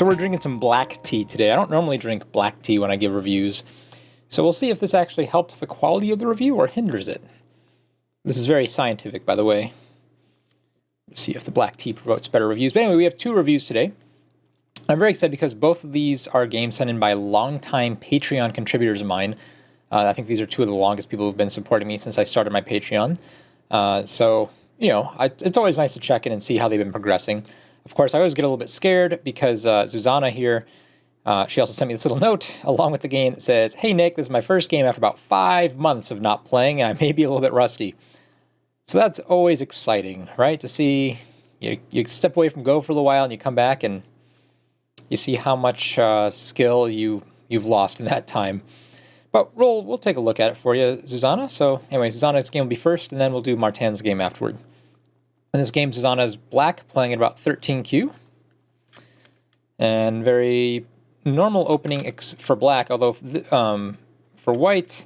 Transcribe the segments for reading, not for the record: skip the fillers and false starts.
So we're drinking some black tea today. I don't normally drink black tea when I give reviews, so we'll see if this actually helps the quality of the review or hinders it. This is very scientific, by the way. Let's see if the black tea promotes better reviews. But anyway, we have 2 reviews today. I'm very excited because both of these are games sent in by longtime Patreon contributors of mine. I think these are 2 of the longest people who've been supporting me since I started my Patreon. So, you know, it's always nice to check in and see how they've been progressing. Of course, I always get a little bit scared because Zuzana here, she also sent me this little note along with the game that says, "Hey Nick, this is my first game after about 5 months of not playing, and I may be a little bit rusty." So that's always exciting, right? To see you step away from Go for a little while and you come back and you see how much skill you've lost in that time. But we'll take a look at it for you, Zuzana. So anyway, Zuzana's game will be first, and then we'll do Martin's game afterward. In this game, Zuzana is black, playing at about 13Q. And very normal opening for black, although for white,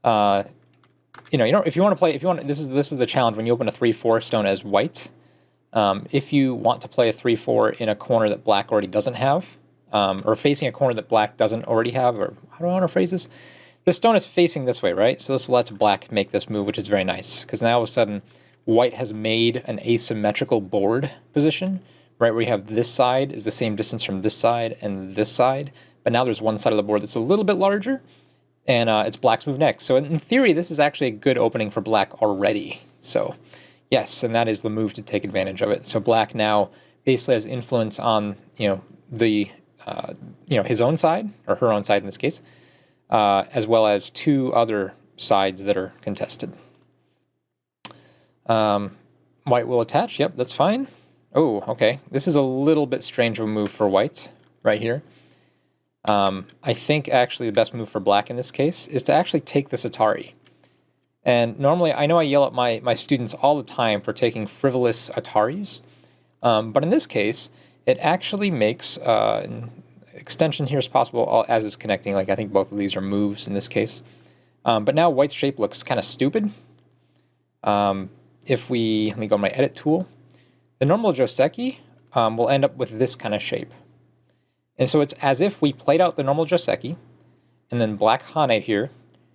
you know, if you want to play, this is the challenge when you open a 3/4 stone as white. If you want to play a 3/4 in a corner that black already doesn't have, or facing a corner that black doesn't already have, or how do I want to phrase this? This stone is facing this way, right? So this lets black make this move, which is very nice, because now all of a sudden, white has made an asymmetrical board position, right, where you have this side is the same distance from this side and this side, but now there's one side of the board that's a little bit larger, and it's black's move next. So in theory, this is actually a good opening for black already. So yes, and that is the move to take advantage of it. So black now basically has influence on, the, his own side, or her own side in this case, as well as 2 other sides that are contested. White will attach. Yep, that's fine. Oh, okay. This is a little bit strange of a move for white right here. I think actually the best move for black in this case is to actually take this Atari. And normally, I know I yell at my students all the time for taking frivolous Ataris, but in this case, it actually makes an extension here as possible as is connecting. Like I think both of these are moves in this case. But now white's shape looks kind of stupid. Let me go to my edit tool, the normal Joseki will end up with this kind of shape. And so it's as if we played out the normal Joseki, and then black Hane here,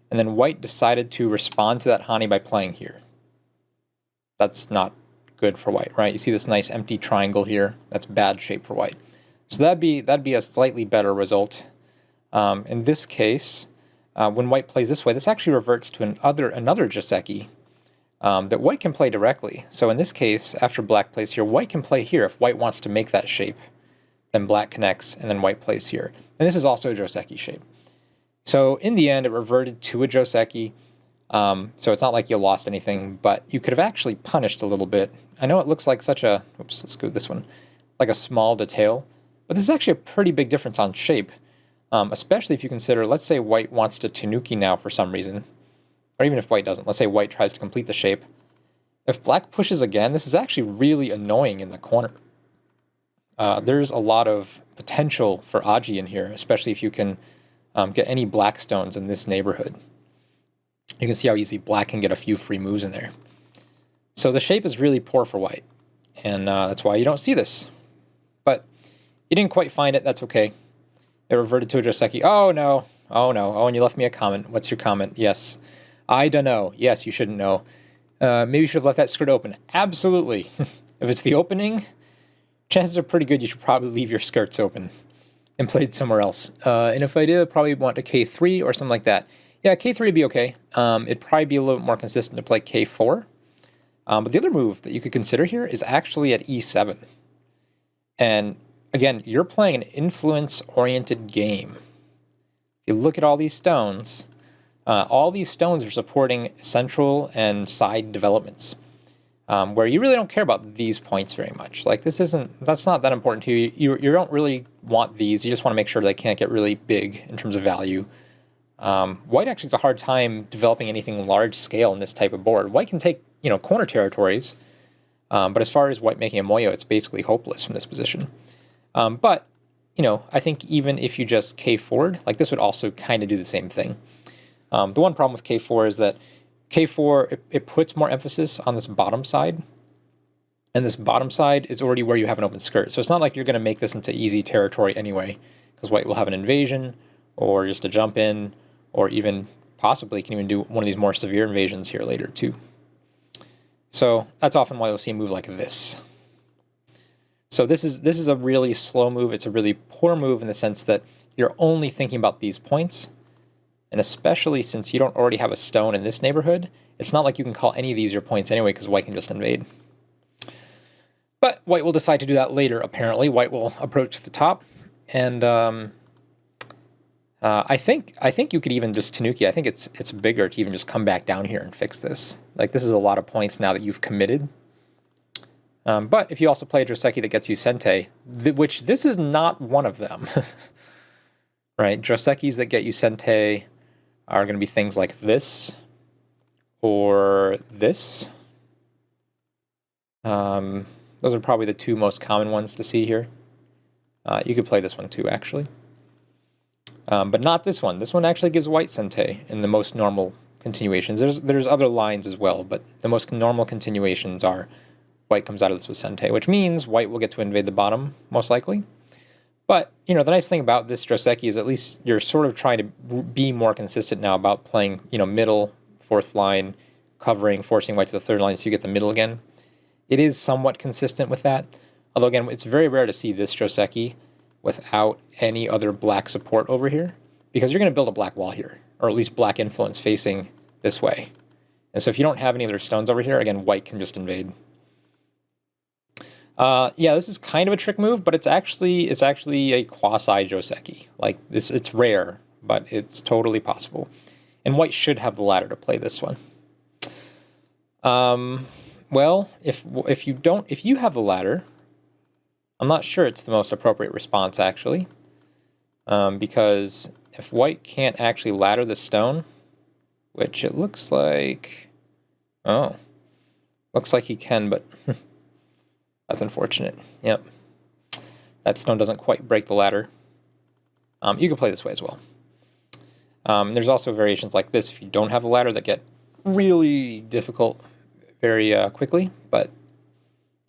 and then white decided to respond to that Hane by playing here. That's not good for white, right? You see this nice empty triangle here. That's bad shape for white. So that'd be a slightly better result. In this case, when white plays this way, this actually reverts to another Joseki that white can play directly. So in this case, after black plays here, white can play here if white wants to make that shape. Then black connects, and then white plays here. And this is also a Joseki shape. So in the end, it reverted to a Joseki. So it's not like you lost anything, but you could have actually punished a little bit. I know it looks like such a, oops, let's go with this one, like a small detail, but this is actually a pretty big difference on shape, especially if you consider, let's say white wants to Tanuki now for some reason, or even if white doesn't. Let's say white tries to complete the shape. If black pushes again, this is actually really annoying in the corner. There's a lot of potential for Aji in here, especially if you can get any black stones in this neighborhood. You can see how easy black can get a few free moves in there. So the shape is really poor for white, and that's why you don't see this. But you didn't quite find it, that's okay. It reverted to a Joseki. Oh no, and you left me a comment. What's your comment? Yes. I don't know. Yes, you shouldn't know. Maybe you should have left that skirt open. Absolutely. If it's the opening, chances are pretty good you should probably leave your skirts open and play it somewhere else. And if I did, I'd probably want a K3 or something like that. Yeah, K3 would be okay. It'd probably be a little bit more consistent to play K4. But the other move that you could consider here is actually at E7. And again, you're playing an influence-oriented game. If you look at all these stones are supporting central and side developments, where you really don't care about these points very much. Like that's not that important to you. You don't really want these. You just want to make sure they can't get really big in terms of value. White actually has a hard time developing anything large scale in this type of board. White can take, corner territories, but as far as white making a moyo, it's basically hopeless from this position. But, I think even if you just K forward, like this would also kind of do the same thing. The one problem with K4 is that K4, it puts more emphasis on this bottom side. And this bottom side is already where you have an open skirt. So it's not like you're going to make this into easy territory anyway, because white will have an invasion, or just a jump in, or even possibly can even do one of these more severe invasions here later too. So that's often why you'll see a move like this. So this is a really slow move. It's a really poor move in the sense that you're only thinking about these points. And especially since you don't already have a stone in this neighborhood, it's not like you can call any of these your points anyway, because white can just invade. But white will decide to do that later, apparently. White will approach the top, and I think you could even just Tanuki. I think it's bigger to even just come back down here and fix this. Like, this is a lot of points now that you've committed. But if you also play a Joseki that gets you Sente, which this is not one of them, right? Josekis that get you Sente are going to be things like this, or this. Those are probably the two most common ones to see here. You could play this one too, actually. But not this one. This one actually gives white Sente in the most normal continuations. There's other lines as well, but the most normal continuations are white comes out of this with Sente, which means white will get to invade the bottom, most likely. But, you know, the nice thing about this Joseki is at least you're sort of trying to be more consistent now about playing, you know, middle, fourth line, covering, forcing white to the third line so you get the middle again. It is somewhat consistent with that. Although, again, it's very rare to see this Joseki without any other black support over here, because you're going to build a black wall here, or at least black influence facing this way. And so if you don't have any other stones over here, again, white can just invade. Yeah, this is kind of a trick move, but it's actually a quasi Joseki. Like this, it's rare, but it's totally possible. And white should have the ladder to play this one. Well, if you have the ladder, I'm not sure it's the most appropriate response actually, because if white can't actually ladder the stone, which it looks like, looks like he can, but. That's unfortunate. Yep. That stone doesn't quite break the ladder. You can play this way as well. There's also variations like this if you don't have a ladder that get really difficult very quickly, but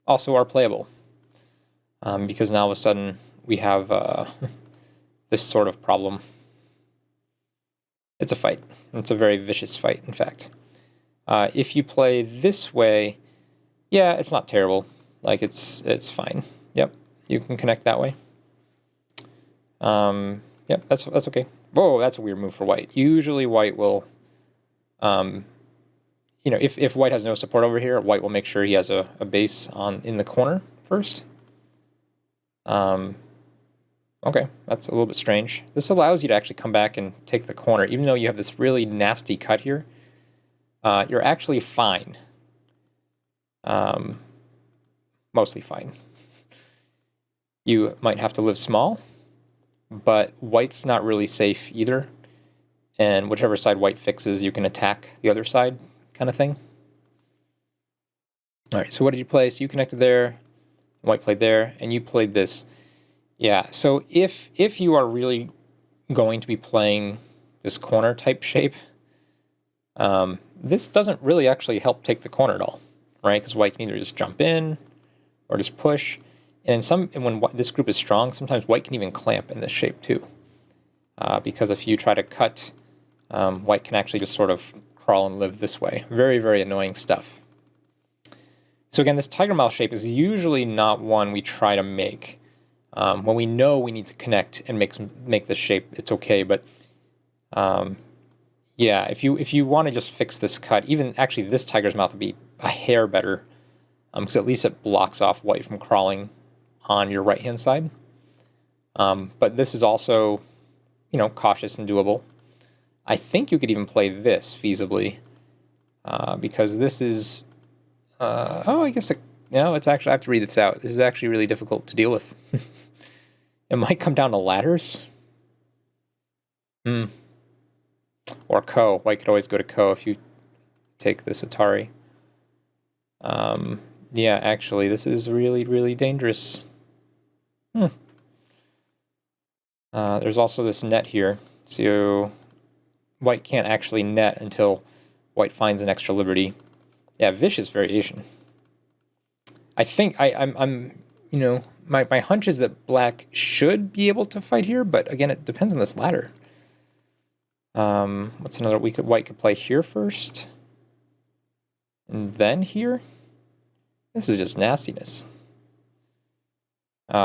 also are playable. Because now all of a sudden we have this sort of problem. It's a fight. It's a very vicious fight, in fact. If you play this way, yeah, it's not terrible. Like, it's fine. Yep, you can connect that way. Yep, that's okay. Whoa, that's a weird move for white. Usually white will, you know, if white has no support over here, white will make sure he has a base in the corner first. Okay, that's a little bit strange. This allows you to actually come back and take the corner. Even though you have this really nasty cut here, you're actually fine. Mostly fine. You might have to live small, but white's not really safe either. And whichever side white fixes, you can attack the other side, kind of thing. All right, so what did you play? So you connected there, white played there, and you played this. Yeah, so if you are really going to be playing this corner type shape, this doesn't really actually help take the corner at all, right? Because white can either just jump in, or just push. And when this group is strong, sometimes white can even clamp in this shape too. Because if you try to cut, white can actually just sort of crawl and live this way. Very, very annoying stuff. So again, this tiger mouth shape is usually not one we try to make. When we know we need to connect and make this shape, it's okay. But yeah, if you want to just fix this cut, even actually this tiger's mouth would be a hair better. Because at least it blocks off white from crawling on your right-hand side. But this is also, you know, cautious and doable. I think you could even play this feasibly, because this is, I guess, no, it's actually, I have to read this out. This is actually really difficult to deal with. It might come down to ladders. Or Ko. White could always go to Ko if you take this Atari. Yeah, actually, this is really, really dangerous. There's also this net here, so white can't actually net until white finds an extra liberty. Yeah, vicious variation. I think I'm you know, my hunch is that black should be able to fight here, but again, it depends on this ladder. What's another? White could play here first, and then here. This is just nastiness.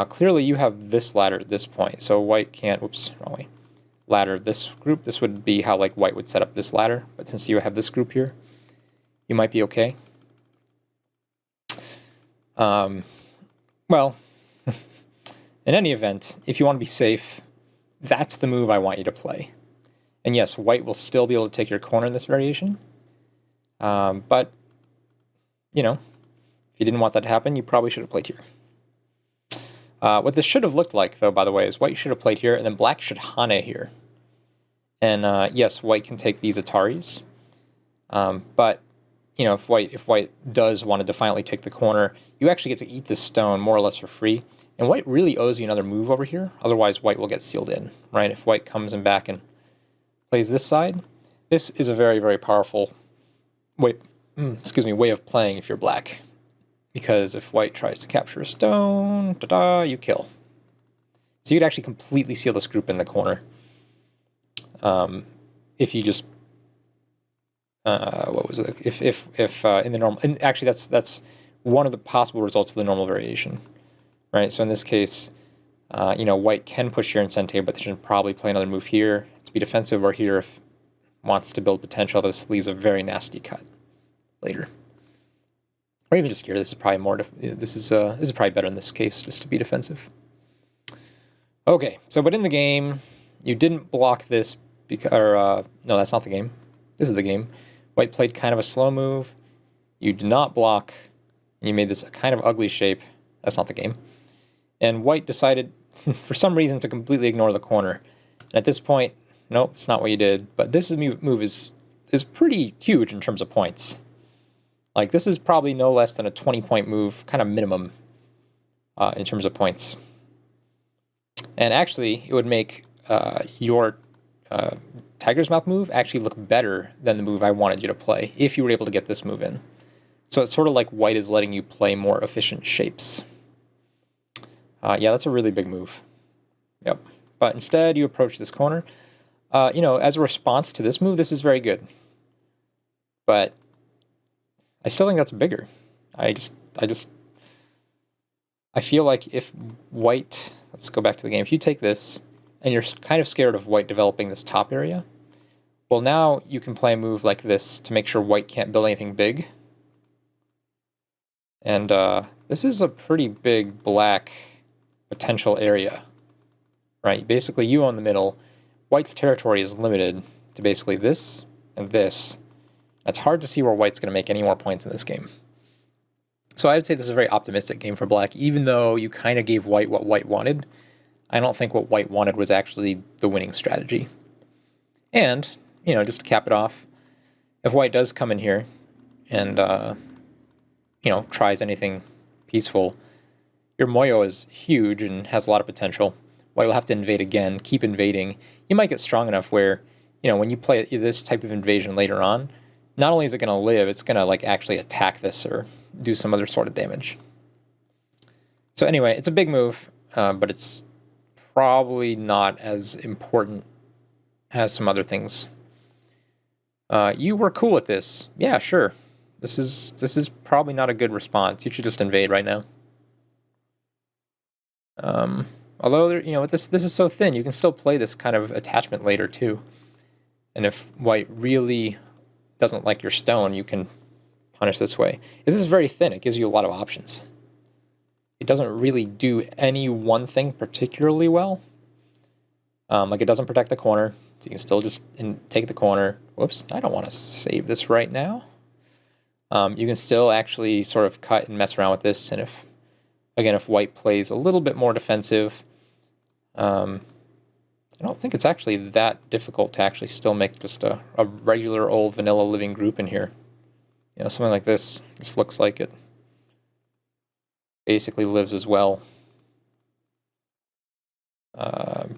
Clearly, you have this ladder at this point, so white can't. Whoops, wrong way. Ladder this group. This would be how like white would set up this ladder, but since you have this group here, you might be okay. Well, in any event, if you want to be safe, that's the move I want you to play. And yes, white will still be able to take your corner in this variation. But, you know, if you didn't want that to happen, you probably should have played here. What this should have looked like, though, by the way, is white should have played here, and then black should Hane here. And yes, white can take these Ataris. But, you know, if white does want to defiantly take the corner, you actually get to eat this stone more or less for free. And white really owes you another move over here. Otherwise, white will get sealed in, right? If white comes in back and plays this side, this is a very, very powerful way of playing if you're black. Because if white tries to capture a stone, you kill. So you could actually completely seal this group in the corner. If you just what was it? If in the normal, and actually that's one of the possible results of the normal variation, right? So in this case, you know, white can push here and Sente, but they should probably play another move here to be defensive, or here if wants to build potential. This leaves a very nasty cut later, or even just here. This is probably more. This is probably better in this case, just to be defensive. Okay, so but in the game, you didn't block this because, or no, that's not the game. This is the game. White played kind of a slow move. You did not block. And you made this kind of ugly shape. That's not the game. And white decided, for some reason, to completely ignore the corner. And at this point, nope, it's not what you did. But this move is pretty huge in terms of points. Like, this is probably no less than a 20-point move, kind of minimum in terms of points. And actually, it would make your Tiger's Mouth move actually look better than the move I wanted you to play, if you were able to get this move in. So it's sort of like white is letting you play more efficient shapes. Yeah, that's a really big move. Yep. But instead, you approach this corner. You know, as a response to this move, this is very good. But I still think that's bigger. I feel like if white, let's go back to the game. If you take this, and you're kind of scared of white developing this top area, well, now you can play a move like this to make sure white can't build anything big. And this is a pretty big black potential area, right? Basically, you own the middle. White's territory is limited to basically this and this. It's hard to see where white's going to make any more points in this game. So I would say this is a very optimistic game for black, even though you kind of gave white what white wanted. I don't think what white wanted was actually the winning strategy. And, you know, just to cap it off, if white does come in here and, you know, tries anything peaceful, your Moyo is huge and has a lot of potential. White will have to invade again, keep invading. You might get strong enough where, you know, when you play this type of invasion later on, not only is it going to live, it's going to, like, actually attack this or do some other sort of damage. So anyway, it's a big move, but it's probably not as important as some other things. You were cool with this. Yeah, sure. This is probably not a good response. You should just invade right now. Although, you know, this is so thin, you can still play this kind of attachment later too. And if white really doesn't like your stone, you can punish this way. This is very thin. It gives you a lot of options. It doesn't really do any one thing particularly well. Like, it doesn't protect the corner, so you can still just take the corner. Whoops, I don't want to save this right now. You can still actually sort of cut and mess around with this, and if white plays a little bit more defensive, I don't think it's actually that difficult to actually still make just a regular old vanilla living group in here. You know, something like this just looks like it basically lives as well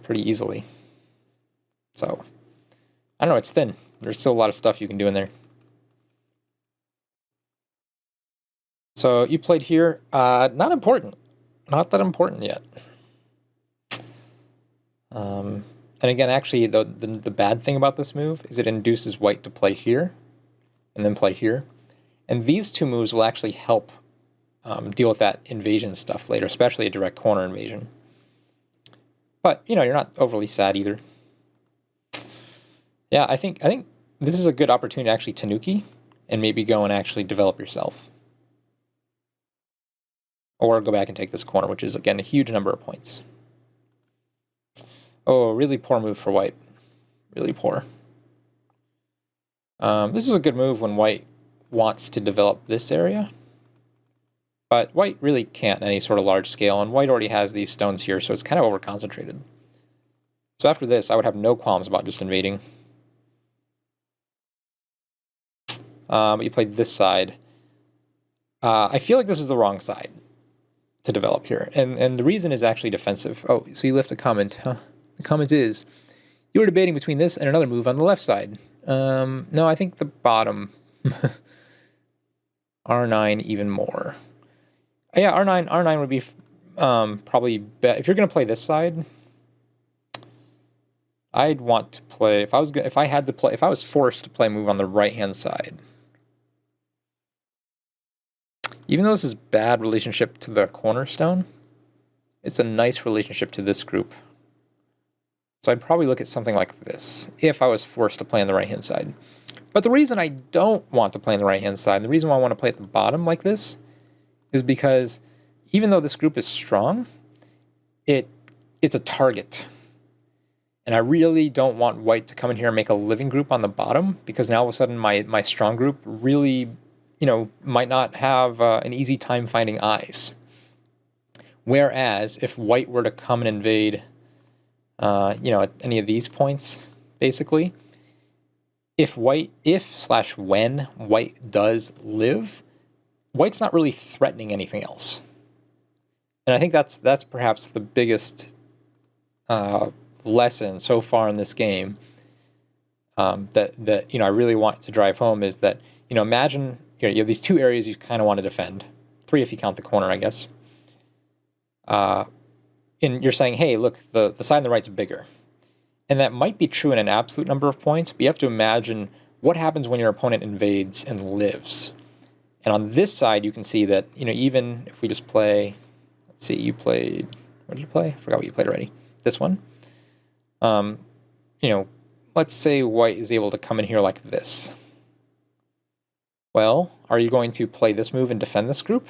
pretty easily. So, I don't know, it's thin. There's still a lot of stuff you can do in there. So you played here. Not important. Not that important yet. And again, actually, the bad thing about this move is it induces white to play here and then play here. And these two moves will actually help deal with that invasion stuff later, especially a direct corner invasion. But, you know, you're not overly sad either. Yeah, I think this is a good opportunity to actually Tanuki and maybe go and actually develop yourself. Or go back and take this corner, which is, again, a huge number of points. Oh, really poor move for white. Really poor. This is a good move when white wants to develop this area. But white really can't any sort of large scale, and white already has these stones here, so it's kind of over-concentrated. So after this, I would have no qualms about just invading. But you played this side. I feel like this is the wrong side to develop here, and the reason is actually defensive. Oh, so you left a comment, huh? The comment is, you were debating between this and another move on the left side. No, I think the bottom. R9 even more. Yeah, R9 would be probably better. If you're going to play this side, I'd want to play, if I was forced to play a move on the right-hand side. Even though this is bad relationship to the cornerstone, it's a nice relationship to this group. So I'd probably look at something like this, if I was forced to play on the right-hand side. But the reason I don't want to play on the right-hand side, and the reason why I want to play at the bottom like this, is because even though this group is strong, it's a target. And I really don't want white to come in here and make a living group on the bottom, because now all of a sudden my strong group really, you know, might not have an easy time finding eyes. Whereas if white were to come and invade, you know, at any of these points, basically, when white does live, white's not really threatening anything else. And I think that's perhaps the biggest lesson so far in this game that you know I really want to drive home is that, you know, imagine you have these two areas you kind of want to defend, 3 if you count the corner, I guess. And you're saying, hey, look, the side on the right's bigger. And that might be true in an absolute number of points, but you have to imagine what happens when your opponent invades and lives. And on this side, you can see that, you know, even if we just play, let's see, you played, what did you play? I forgot what you played already. This one. You know, let's say white is able to come in here like this. Well, are you going to play this move and defend this group?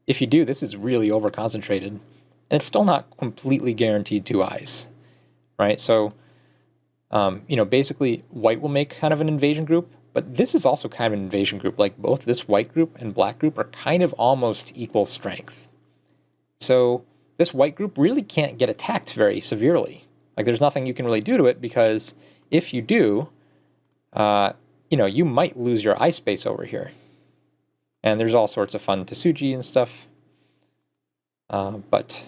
If you do, this is really over-concentrated. And it's still not completely guaranteed 2 eyes, right? So, you know, basically, white will make kind of an invasion group, but this is also kind of an invasion group. Like, both this white group and black group are kind of almost equal strength. So, this white group really can't get attacked very severely. Like, there's nothing you can really do to it, because if you do, you know, you might lose your eye space over here. And there's all sorts of fun Tsuji and stuff. But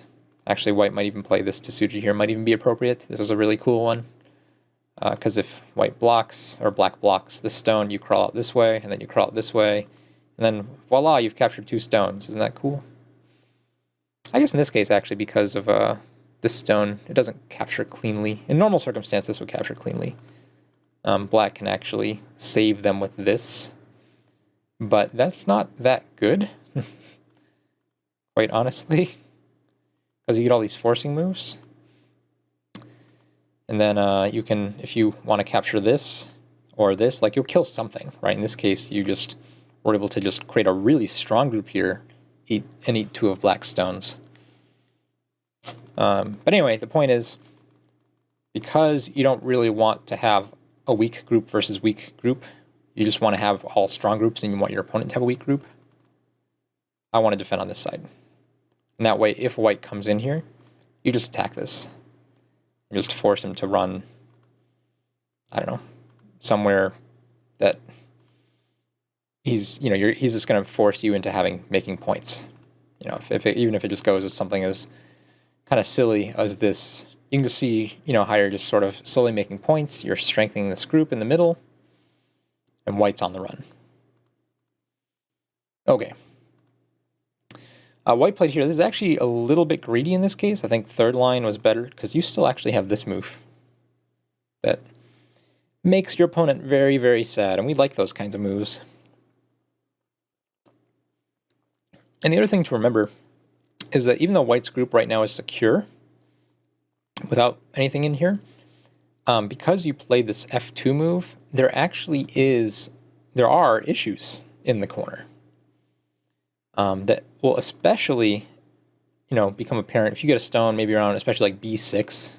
actually, white might even play this Tsuji here, might even be appropriate. This is a really cool one. Because if white blocks, or black blocks this stone, you crawl out this way, and then you crawl out this way, and then voila, you've captured 2 stones. Isn't that cool? I guess in this case, actually, because of this stone, it doesn't capture cleanly. In normal circumstances, this would capture cleanly. Black can actually save them with this, but that's not that good, quite honestly, because you get all these forcing moves. And then you can, if you want to capture this or this, like, you'll kill something, right? In this case, you just were able to just create a really strong group here, eat 2 of black stones. But anyway, the point is, because you don't really want to have a weak group versus weak group, you just want to have all strong groups and you want your opponent to have a weak group, I want to defend on this side. And that way, if white comes in here, you just attack this. You just force him to run, I don't know, somewhere that he's, you know, he's just going to force you into making points. You know, even if it just goes as something as kind of silly as this, you can just see, you know, how you're just sort of slowly making points. You're strengthening this group in the middle, and white's on the run. Okay. White played here. This is actually a little bit greedy in this case. I think third line was better because you still actually have this move that makes your opponent very, very sad, and we like those kinds of moves. And the other thing to remember is that even though White's group right now is secure, without anything in here, because you played this F2 move, there are issues in the corner that will especially, become apparent if you get a stone maybe around, especially like B6.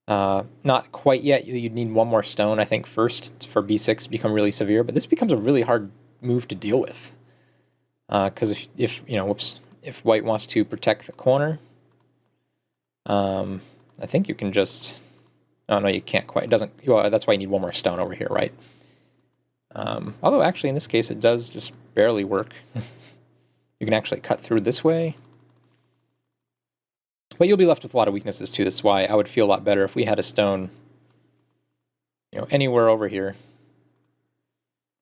Not quite yet. You'd need one more stone, I think, first for B6 to become really severe. But this becomes a really hard move to deal with, because if White wants to protect the corner, I think you can just. Oh no, you can't quite. It doesn't. Well, that's why you need one more stone over here, right? Although actually in this case it does just barely work. You can actually cut through this way. But you'll be left with a lot of weaknesses too. This is why I would feel a lot better if we had a stone, anywhere over here.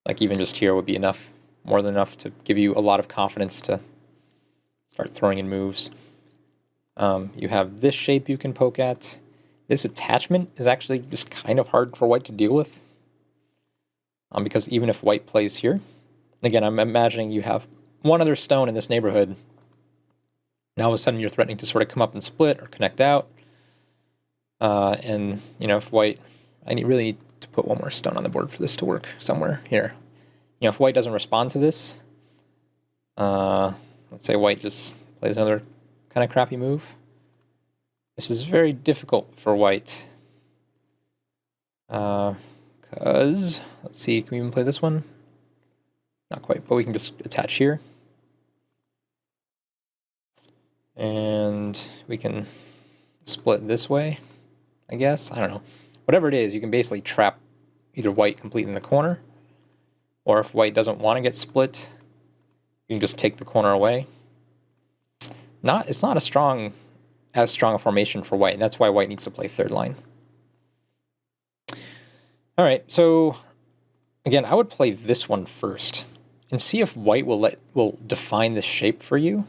Like even just here would be enough, more than enough to give you a lot of confidence to start throwing in moves. You have this shape you can poke at. This attachment is actually just kind of hard for White to deal with. Because even if White plays here, again, I'm imagining you have one other stone in this neighborhood. Now all of a sudden you're threatening to sort of come up and split or connect out. And, if White, really need to put one more stone on the board for this to work somewhere here. If White doesn't respond to this, let's say White just plays another kind of crappy move. This is very difficult for White. Because, let's see, can we even play this one? Not quite, but we can just attach here. And we can split this way, I guess. I don't know. Whatever it is, you can basically trap either White completely in the corner, or if White doesn't want to get split, you can just take the corner away. It's not as strong a formation for White, and that's why White needs to play third line. All right, so again, I would play this one first and see if White will define this shape for you.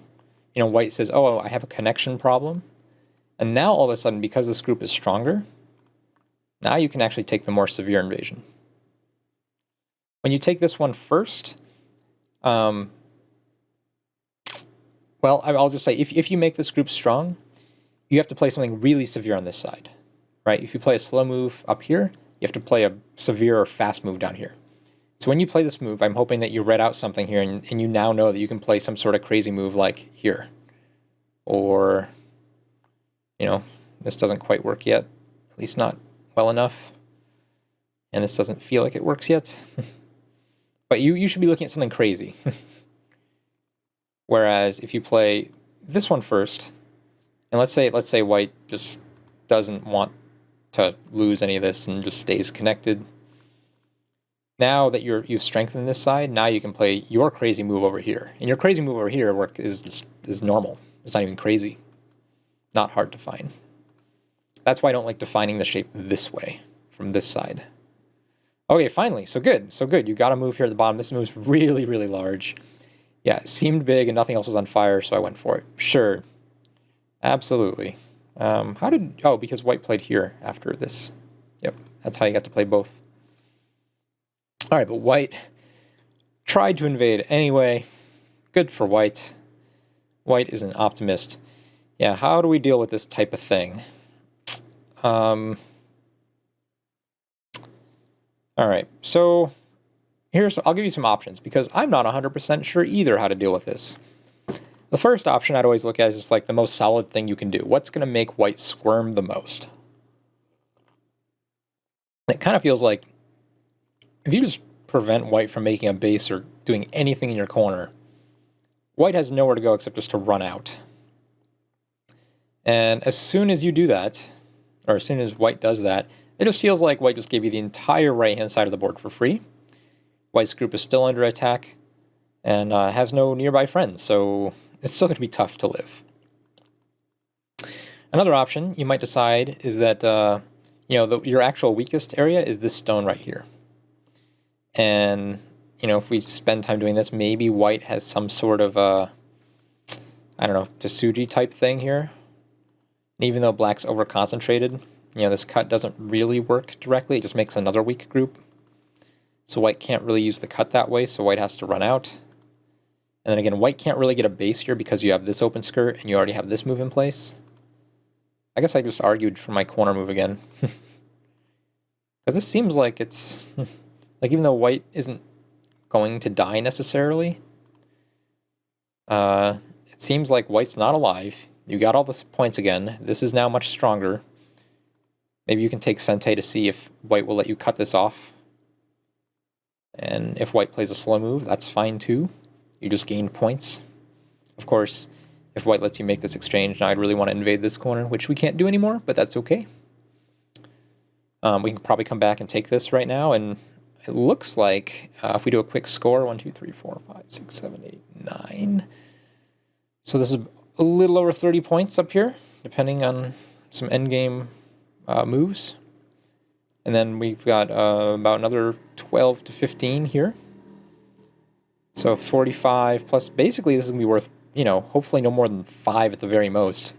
White says, "Oh, I have a connection problem," and now all of a sudden, because this group is stronger, now you can actually take the more severe invasion. When you take this one first, well, I'll just say if you make this group strong, you have to play something really severe on this side, right? If you play a slow move up here, you have to play a severe or fast move down here. So when you play this move, I'm hoping that you read out something here and you now know that you can play some sort of crazy move like here. Or, this doesn't quite work yet, at least not well enough. And this doesn't feel like it works yet. But you should be looking at something crazy. Whereas if you play this one first, and let's say White just doesn't want to lose any of this and just stays connected. Now that you've strengthened this side, now you can play your crazy move over here. And your crazy move over here is normal. It's not even crazy. Not hard to find. That's why I don't like defining the shape this way, from this side. Okay, finally, so good. You got a move here at the bottom. This move's really, really large. Yeah, it seemed big and nothing else was on fire, so I went for it. Sure. Absolutely. Because White played here after this. Yep, that's how you got to play both. All right, but White tried to invade anyway. Good for White. White is an optimist. Yeah, how do we deal with this type of thing? All right, so I'll give you some options because I'm not 100% sure either how to deal with this. The first option I'd always look at is just like the most solid thing you can do. What's going to make White squirm the most? And it kind of feels like if you just prevent White from making a base or doing anything in your corner, White has nowhere to go except just to run out. And as soon as you do that, or as soon as White does that, it just feels like White just gave you the entire right-hand side of the board for free. White's group is still under attack and has no nearby friends, so it's still going to be tough to live. Another option you might decide is that your actual weakest area is this stone right here. And if we spend time doing this, maybe White has some sort of I don't know, Tsuji type thing here. And even though black's over-concentrated, this cut doesn't really work directly. It just makes another weak group. So white can't really use the cut that way, so white has to run out. And then again, white can't really get a base here because you have this open skirt and you already have this move in place. I guess I just argued for my corner move again. Because this seems like it's... like, even though white isn't going to die necessarily, it seems like white's not alive. You got all the points again. This is now much stronger. Maybe you can take Sente to see if white will let you cut this off. And if white plays a slow move, that's fine too. You just gain points. Of course, if white lets you make this exchange, now I'd really want to invade this corner, which we can't do anymore, but that's okay. We can probably come back and take this right now, and it looks like if we do a quick score, 1, 2, 3, 4, 5, 6, 7, 8, 9. So this is a little over 30 points up here, depending on some endgame moves. And then we've got about another 12 to 15 here. So 45 plus, basically this is going to be worth, hopefully no more than 5 at the very most.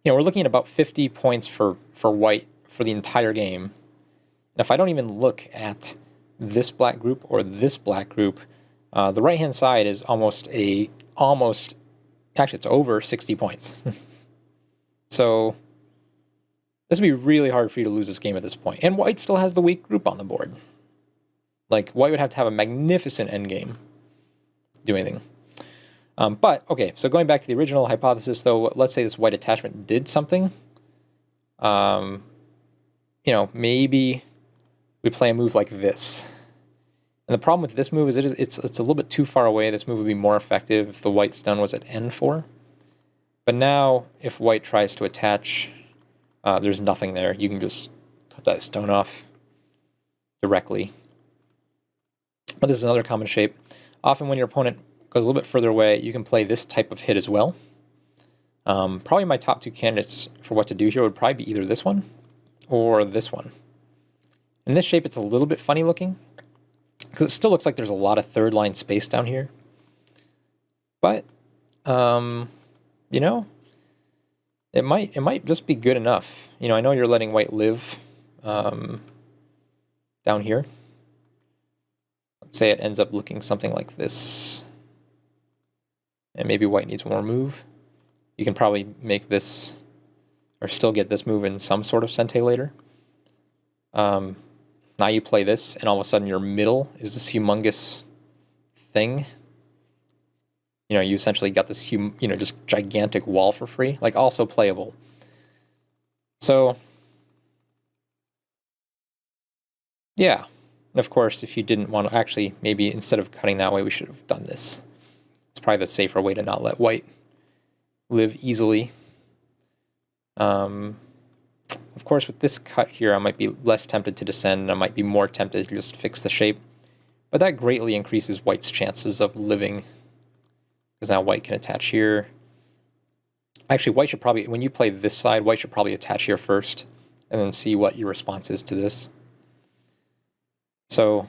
We're looking at about 50 points for white for the entire game. And if I don't even look at this black group or this black group, the right-hand side is actually it's over 60 points. So this would be really hard for you to lose this game at this point. And white still has the weak group on the board. Like, white would have to have a magnificent endgame to do anything. But, okay, so going back to the original hypothesis, though, let's say this white attachment did something. Maybe we play a move like this. And the problem with this move is it's a little bit too far away. This move would be more effective if the white stone was at N4. But now, if white tries to attach, there's nothing there. You can just cut that stone off directly. But this is another common shape. Often when your opponent goes a little bit further away, you can play this type of hit as well. Probably my top 2 candidates for what to do here would probably be either this one or this one. In this shape, it's a little bit funny looking, because it still looks like there's a lot of third line space down here. But, it might just be good enough. I know you're letting white live down here. Let's say it ends up looking something like this. And maybe white needs one more move. You can probably make this, or still get this move in some sort of Sente later. Now you play this, and all of a sudden your middle is this humongous thing. You essentially got this, just gigantic wall for free, like also playable. So, yeah. And of course, if you didn't want to, actually, maybe instead of cutting that way, we should have done this. It's probably the safer way to not let white live easily. Of course, with this cut here, I might be less tempted to descend, and I might be more tempted to just fix the shape. But that greatly increases white's chances of living, because now white can attach here. Actually, white should probably, when you play this side, white should probably attach here first, and then see what your response is to this. So,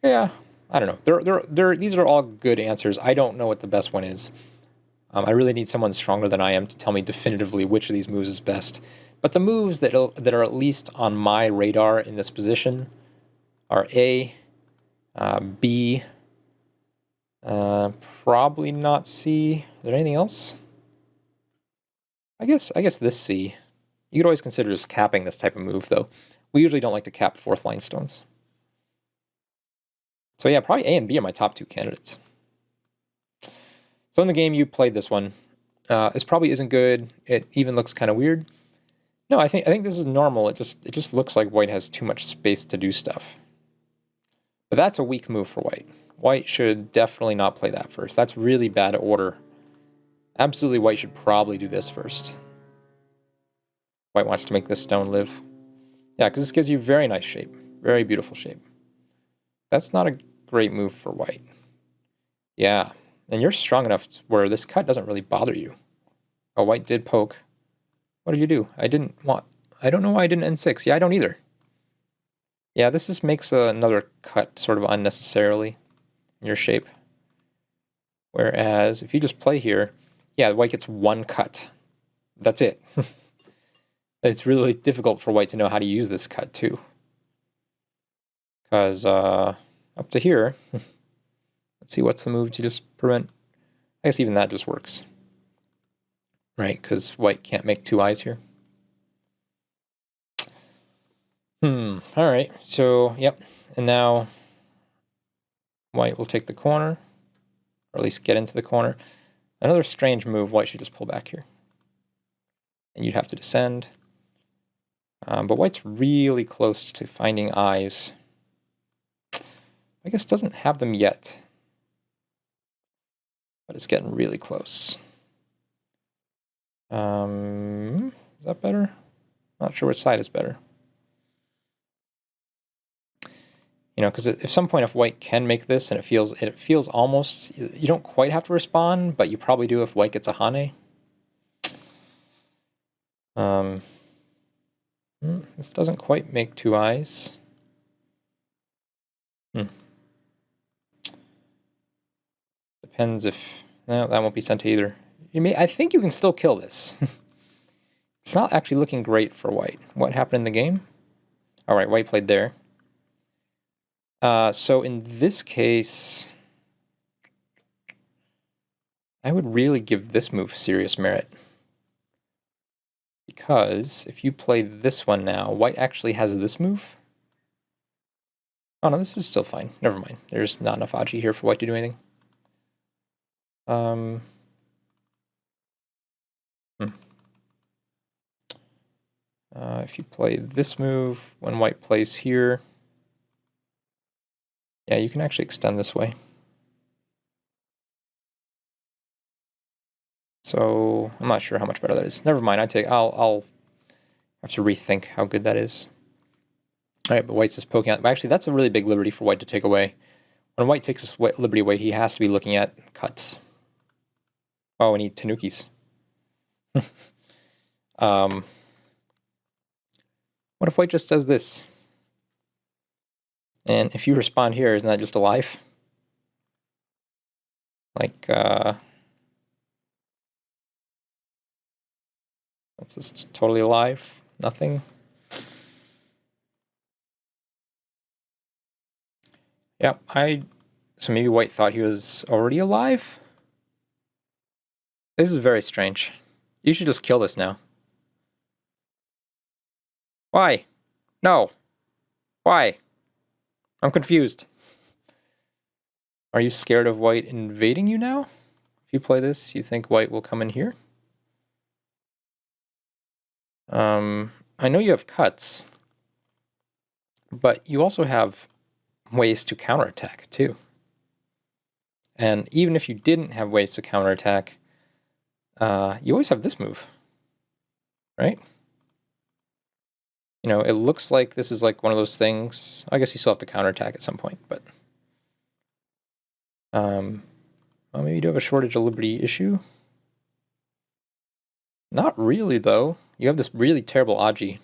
yeah, I don't know. These are all good answers. I don't know what the best one is. I really need someone stronger than I am to tell me definitively which of these moves is best. But the moves that are at least on my radar in this position are A, B, probably not C. Is there anything else? I guess this C. You could always consider just capping this type of move, though. We usually don't like to cap 4th line stones. So yeah, probably A and B are my top 2 candidates. So in the game, you played this one. This probably isn't good. It even looks kind of weird. No, I think this is normal. It just looks like white has too much space to do stuff. But that's a weak move for white. White should definitely not play that first. That's really bad order. Absolutely, white should probably do this first. White wants to make this stone live. Yeah, because this gives you very nice shape. Very beautiful shape. That's not a great move for white. Yeah, and you're strong enough where this cut doesn't really bother you. Oh, white did poke. What did you do? I don't know why I didn't N6. Yeah, I don't either. Yeah, this just makes another cut sort of unnecessarily in your shape. Whereas if you just play here, yeah, white gets one cut. That's it. It's really difficult for white to know how to use this cut too. Because up to here, let's see what's the move to just prevent. I guess even that just works. Right, because white can't make two eyes here. Alright, so, yep. And now white will take the corner, or at least get into the corner. Another strange move, white should just pull back here. And you'd have to descend. But white's really close to finding eyes. I guess doesn't have them yet. But it's getting really close. Is that better? Not sure which side is better. You know, because at some point if white can make this and it feels almost, you don't quite have to respond, but you probably do if white gets a Hane. This doesn't quite make two eyes. Depends if, no, that won't be sent to either. I think you can still kill this. It's not actually looking great for white. What happened in the game? All right, white played there. So in this case, I would really give this move serious merit. Because if you play this one now, white actually has this move. Oh no, this is still fine. Never mind. There's not enough Aji here for white to do anything. If you play this move, when white plays here, yeah, you can actually extend this way. So I'm not sure how much better that is. Never mind. I'll have to rethink how good that is. All right, but white's just poking out. Actually, that's a really big liberty for white to take away. When white takes this liberty away, he has to be looking at cuts. Oh, we need tanukis. What if white just does this? And if you respond here, isn't that just alive? Like, that's just totally alive. Nothing. Yeah, so maybe white thought he was already alive? This is very strange. You should just kill this now. Why? No. Why? I'm confused. Are you scared of white invading you now? If you play this, you think white will come in here? I know you have cuts, but you also have ways to counterattack too. And even if you didn't have ways to counterattack, you always have this move, right? You know, it looks like this is like one of those things. I guess you still have to counterattack at some point, but well, maybe you do have a shortage of liberty issue. Not really, though. You have this really terrible Aji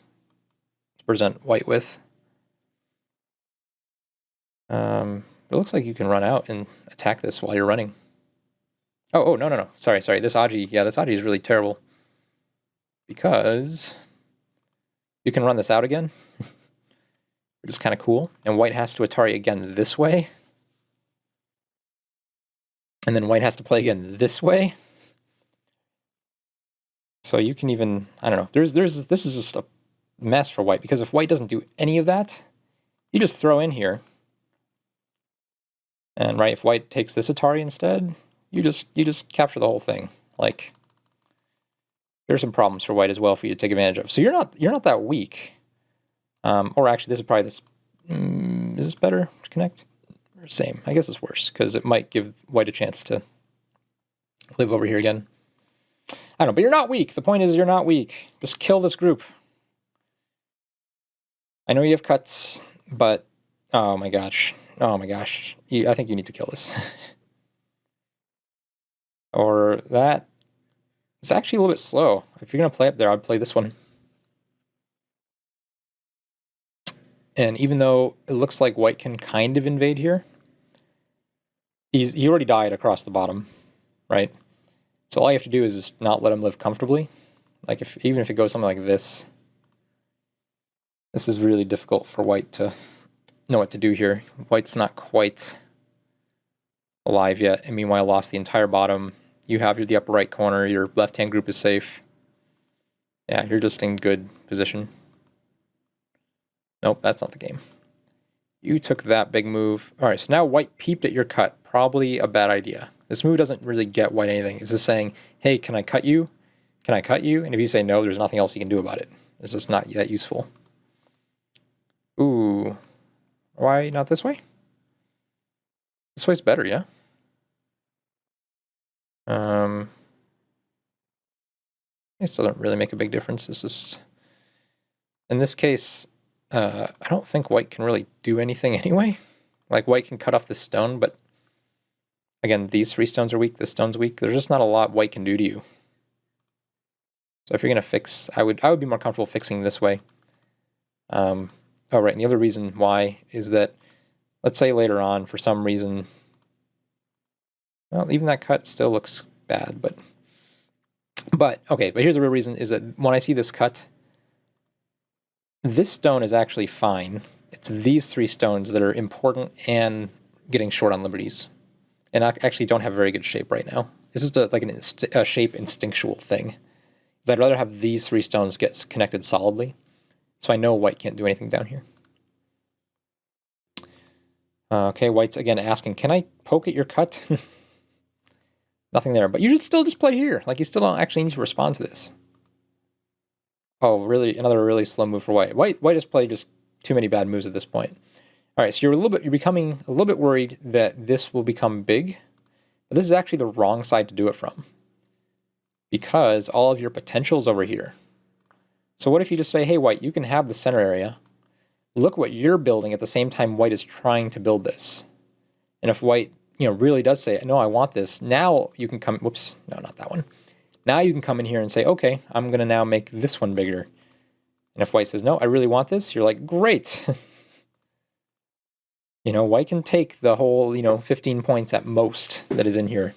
to present white with. It looks like you can run out and attack this while you're running. Oh, no. Sorry. This Aji, yeah, this Aji is really terrible. Because you can run this out again, which is kind of cool. And white has to Atari again this way. And then white has to play again this way. So you can even, I don't know, this is just a mess for white, because if white doesn't do any of that, you just throw in here. And right, if white takes this Atari instead, you just capture the whole thing. Like, there's some problems for white as well for you to take advantage of. So you're not that weak. Or actually, this is probably this. Is this better to connect? Or same. I guess it's worse because it might give white a chance to live over here again. I don't know, but you're not weak. The point is you're not weak. Just kill this group. I know you have cuts, but oh my gosh. I think you need to kill this. Or that. It's actually a little bit slow. If you're going to play up there, I'd play this one. And even though it looks like white can kind of invade here, he already died across the bottom. right? So all you have to do is just not let him live comfortably. Like even if it goes something like this, this is really difficult for white to know what to do here. White's not quite alive yet, and meanwhile lost the entire bottom. You have the upper right corner, your left-hand group is safe. Yeah, you're just in good position. Nope, that's not the game. You took that big move. All right, so now white peeped at your cut. Probably a bad idea. This move doesn't really get white anything. It's just saying, hey, can I cut you? Can I cut you? And if you say no, there's nothing else you can do about it. It's just not that useful. Ooh. Why not this way? This way's better, yeah? This doesn't really make a big difference. It's just... In this case, I don't think white can really do anything anyway. Like, white can cut off this stone, but... Again, these 3 stones are weak, this stone's weak. There's just not a lot white can do to you. So if you're going to fix... I would be more comfortable fixing this way. Oh, right, and the other reason why is that... Let's say later on, for some reason... Well, even that cut still looks bad, but... okay, but here's the real reason, is that when I see this cut... This stone is actually fine. It's these 3 stones that are important and getting short on liberties. And I actually don't have a very good shape right now. This is like a shape instinctual thing. Because I'd rather have these 3 stones get connected solidly. So I know white can't do anything down here. Okay, white's again asking, can I poke at your cut? Nothing there, but you should still just play here. Like, you still don't actually need to respond to this. Oh, really? Another really slow move for white. White has played just too many bad moves at this point. All right, so you're becoming a little bit worried that this will become big, but this is actually the wrong side to do it from, because all of your potential's over here. So what if you just say, hey, white, you can have the center area. Look what you're building at the same time white is trying to build this. And if white, really does say, no, I want this, now you can come, whoops, no, not that one. Now you can come in here and say, okay, I'm going to now make this one bigger. And if white says, no, I really want this, you're like, great. White can take the whole, 15 points at most that is in here.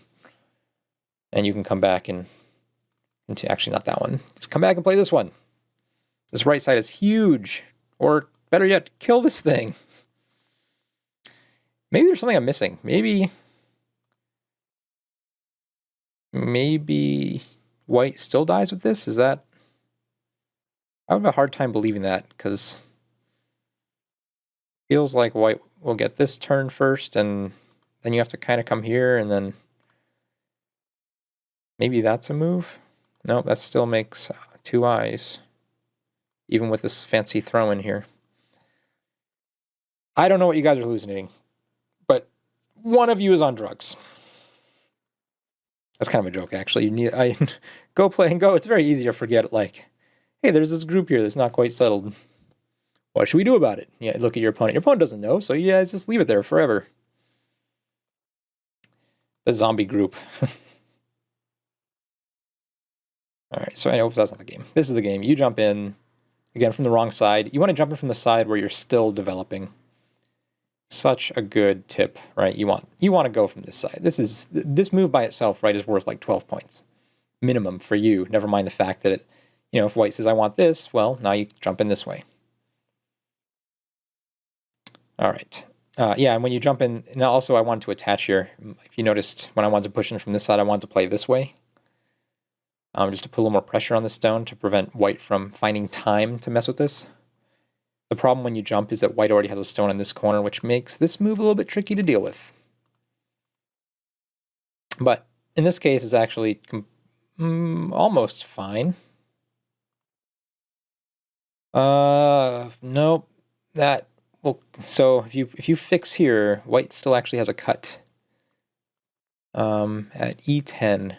And you can come back and actually not that one. Just come back and play this one. This right side is huge. Or better yet, kill this thing. Maybe there's something I'm missing. Maybe white still dies with this? Is that... I would have a hard time believing that, because it feels like white will get this turn first, and then you have to kind of come here, and then maybe that's a move? Nope, that still makes 2 eyes, even with this fancy throw in here. I don't know what you guys are hallucinating, but one of you is on drugs. That's kind of a joke, actually. Go play and go. It's very easy to forget, like, hey, there's this group here that's not quite settled. What should we do about it? Yeah, look at your opponent. Your opponent doesn't know, so you guys just leave it there forever. The zombie group. Alright, so I know that's not the game. This is the game. You jump in, again, from the wrong side. You want to jump in from the side where you're still developing. Such a good tip, right? You want to go from this side. This move by itself, right, is worth like 12 points. Minimum for you. Never mind the fact that if white says, I want this, well, now you jump in this way. All right. Yeah, and when you jump in, now also I wanted to attach here. If you noticed, when I wanted to push in from this side, I wanted to play this way. Just to put a little more pressure on the stone to prevent white from finding time to mess with this. The problem when you jump is that white already has a stone in this corner, which makes this move a little bit tricky to deal with. But in this case, it's actually almost fine. Nope. So if you fix here, white still actually has a cut. At E10.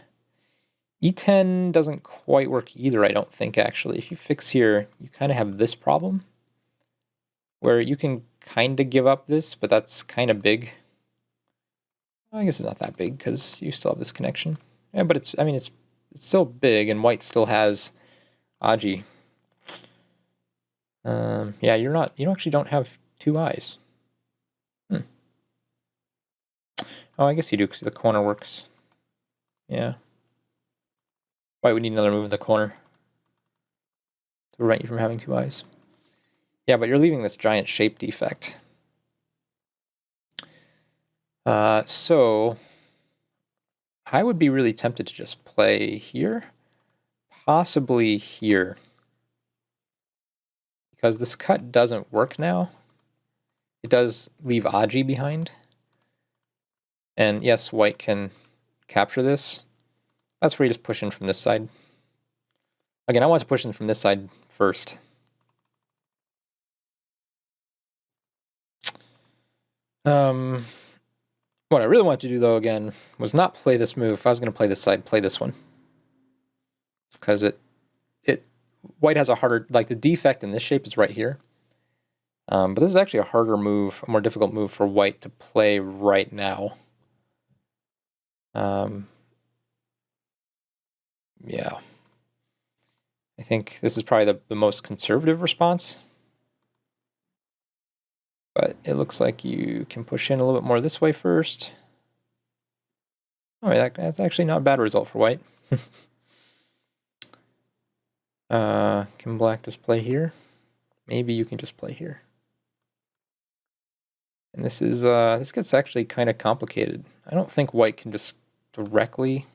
E10 doesn't quite work either, I don't think, actually. If you fix here, you kind of have this problem, where you can kind of give up this, but that's kind of big. I guess it's not that big, because you still have this connection. Yeah, but it's still big, and white still has Aji. Yeah, you actually don't have 2 eyes. Oh, I guess you do, because the corner works. Yeah. White would need another move in the corner to prevent you from having 2 eyes. Yeah, but you're leaving this giant shape defect. So I would be really tempted to just play here, possibly here, because this cut doesn't work now. It does leave Aji behind. And yes, white can capture this. That's where you just push in from this side. Again, I want to push in from this side first. What I really want to do, though, again, was not play this move. If I was going to play this side, play this one. Because white has a harder, like the defect in this shape is right here. But this is actually a harder move, a more difficult move for white to play right now. Yeah. I think this is probably the most conservative response. But it looks like you can push in a little bit more this way first. Oh, that's actually not a bad result for white. Can black just play here? Maybe you can just play here. And this is this gets actually kind of complicated. I don't think white can just directly.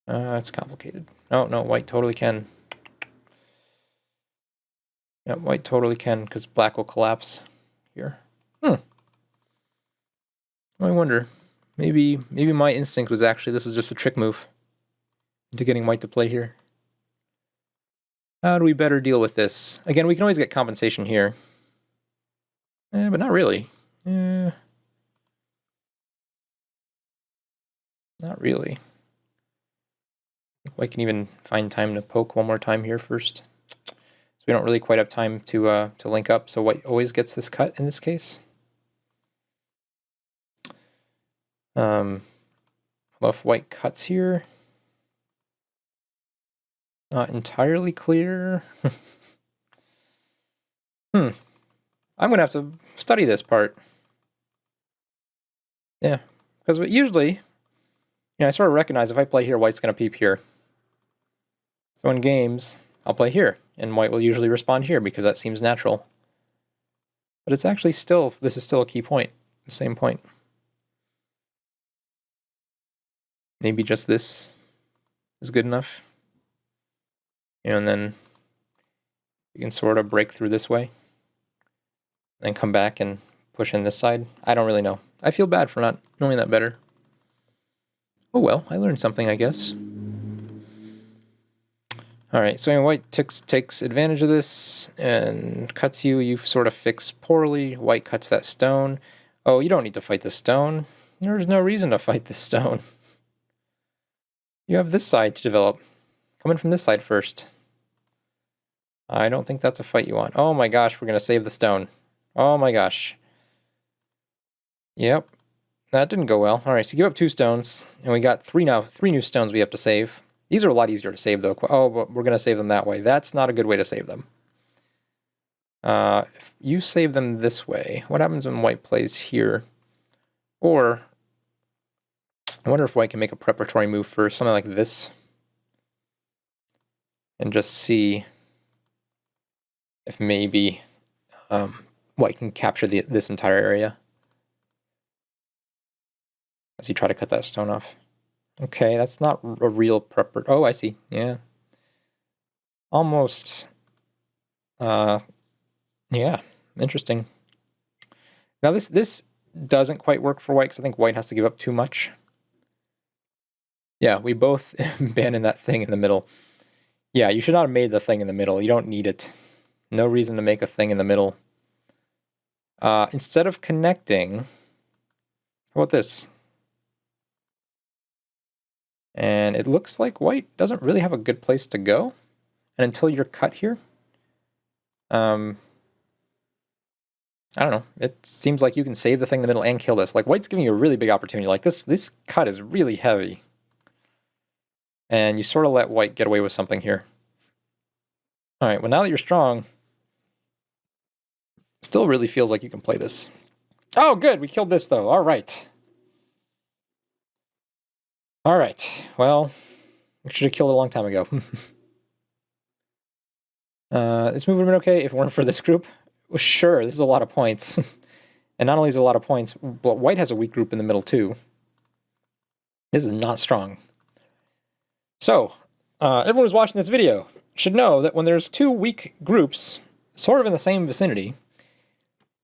It's complicated. Oh no, white totally can. Yeah, white totally can because black will collapse here. I wonder. Maybe my instinct was actually this is just a trick move into getting white to play here. How do we better deal with this? Again, we can always get compensation here. But not really. Not really. White can even find time to poke one more time here first. So we don't really quite have time to link up, so white always gets this cut in this case. Well, if white cuts here, not entirely clear. I'm gonna have to study this part. Yeah, because usually, I sort of recognize if I play here, white's gonna peep here. So in games, I'll play here, and white will usually respond here because that seems natural. But it's actually still, this is still a key point, the same point. Maybe just this is good enough. And then you can sort of break through this way. Then come back and push in this side. I don't really know. I feel bad for not knowing that better. Oh well, I learned something, I guess. Alright, so white takes advantage of this and cuts you. You sort of fix poorly. White cuts that stone. Oh, you don't need to fight the stone. There's no reason to fight the stone. You have this side to develop. Come in from this side first. I don't think that's a fight you want. Oh my gosh, we're going to save the stone. Oh my gosh. Yep. That didn't go well. Alright, so give up 2 stones. And we got 3 now. 3 new stones we have to save. These are a lot easier to save, though. Oh, but we're going to save them that way. That's not a good way to save them. If you save them this way, what happens when white plays here? Or, I wonder if white can make a preparatory move first, something like this. And just see if maybe white can capture this entire area. As you try to cut that stone off. Okay, that's not a real prepper. Oh, I see. Yeah. Almost. Yeah, interesting. Now this doesn't quite work for white because I think white has to give up too much. Yeah, we both abandoned that thing in the middle. Yeah, you should not have made the thing in the middle. You don't need it. No reason to make a thing in the middle. Instead of connecting, how about this? And it looks like white doesn't really have a good place to go. And until you're cut here, I don't know. It seems like you can save the thing in the middle and kill this. Like, white's giving you a really big opportunity. Like, this cut is really heavy. And you sort of let white get away with something here. Alright, well, now that you're strong, still really feels like you can play this. Oh, good! We killed this, though. Alright. All right, well, we should have killed it a long time ago. This move would have been okay if it weren't for this group. Well, sure, this is a lot of points. And not only is it a lot of points, but white has a weak group in the middle too. This is not strong. So, everyone who's watching this video should know that when there's two weak groups sort of in the same vicinity,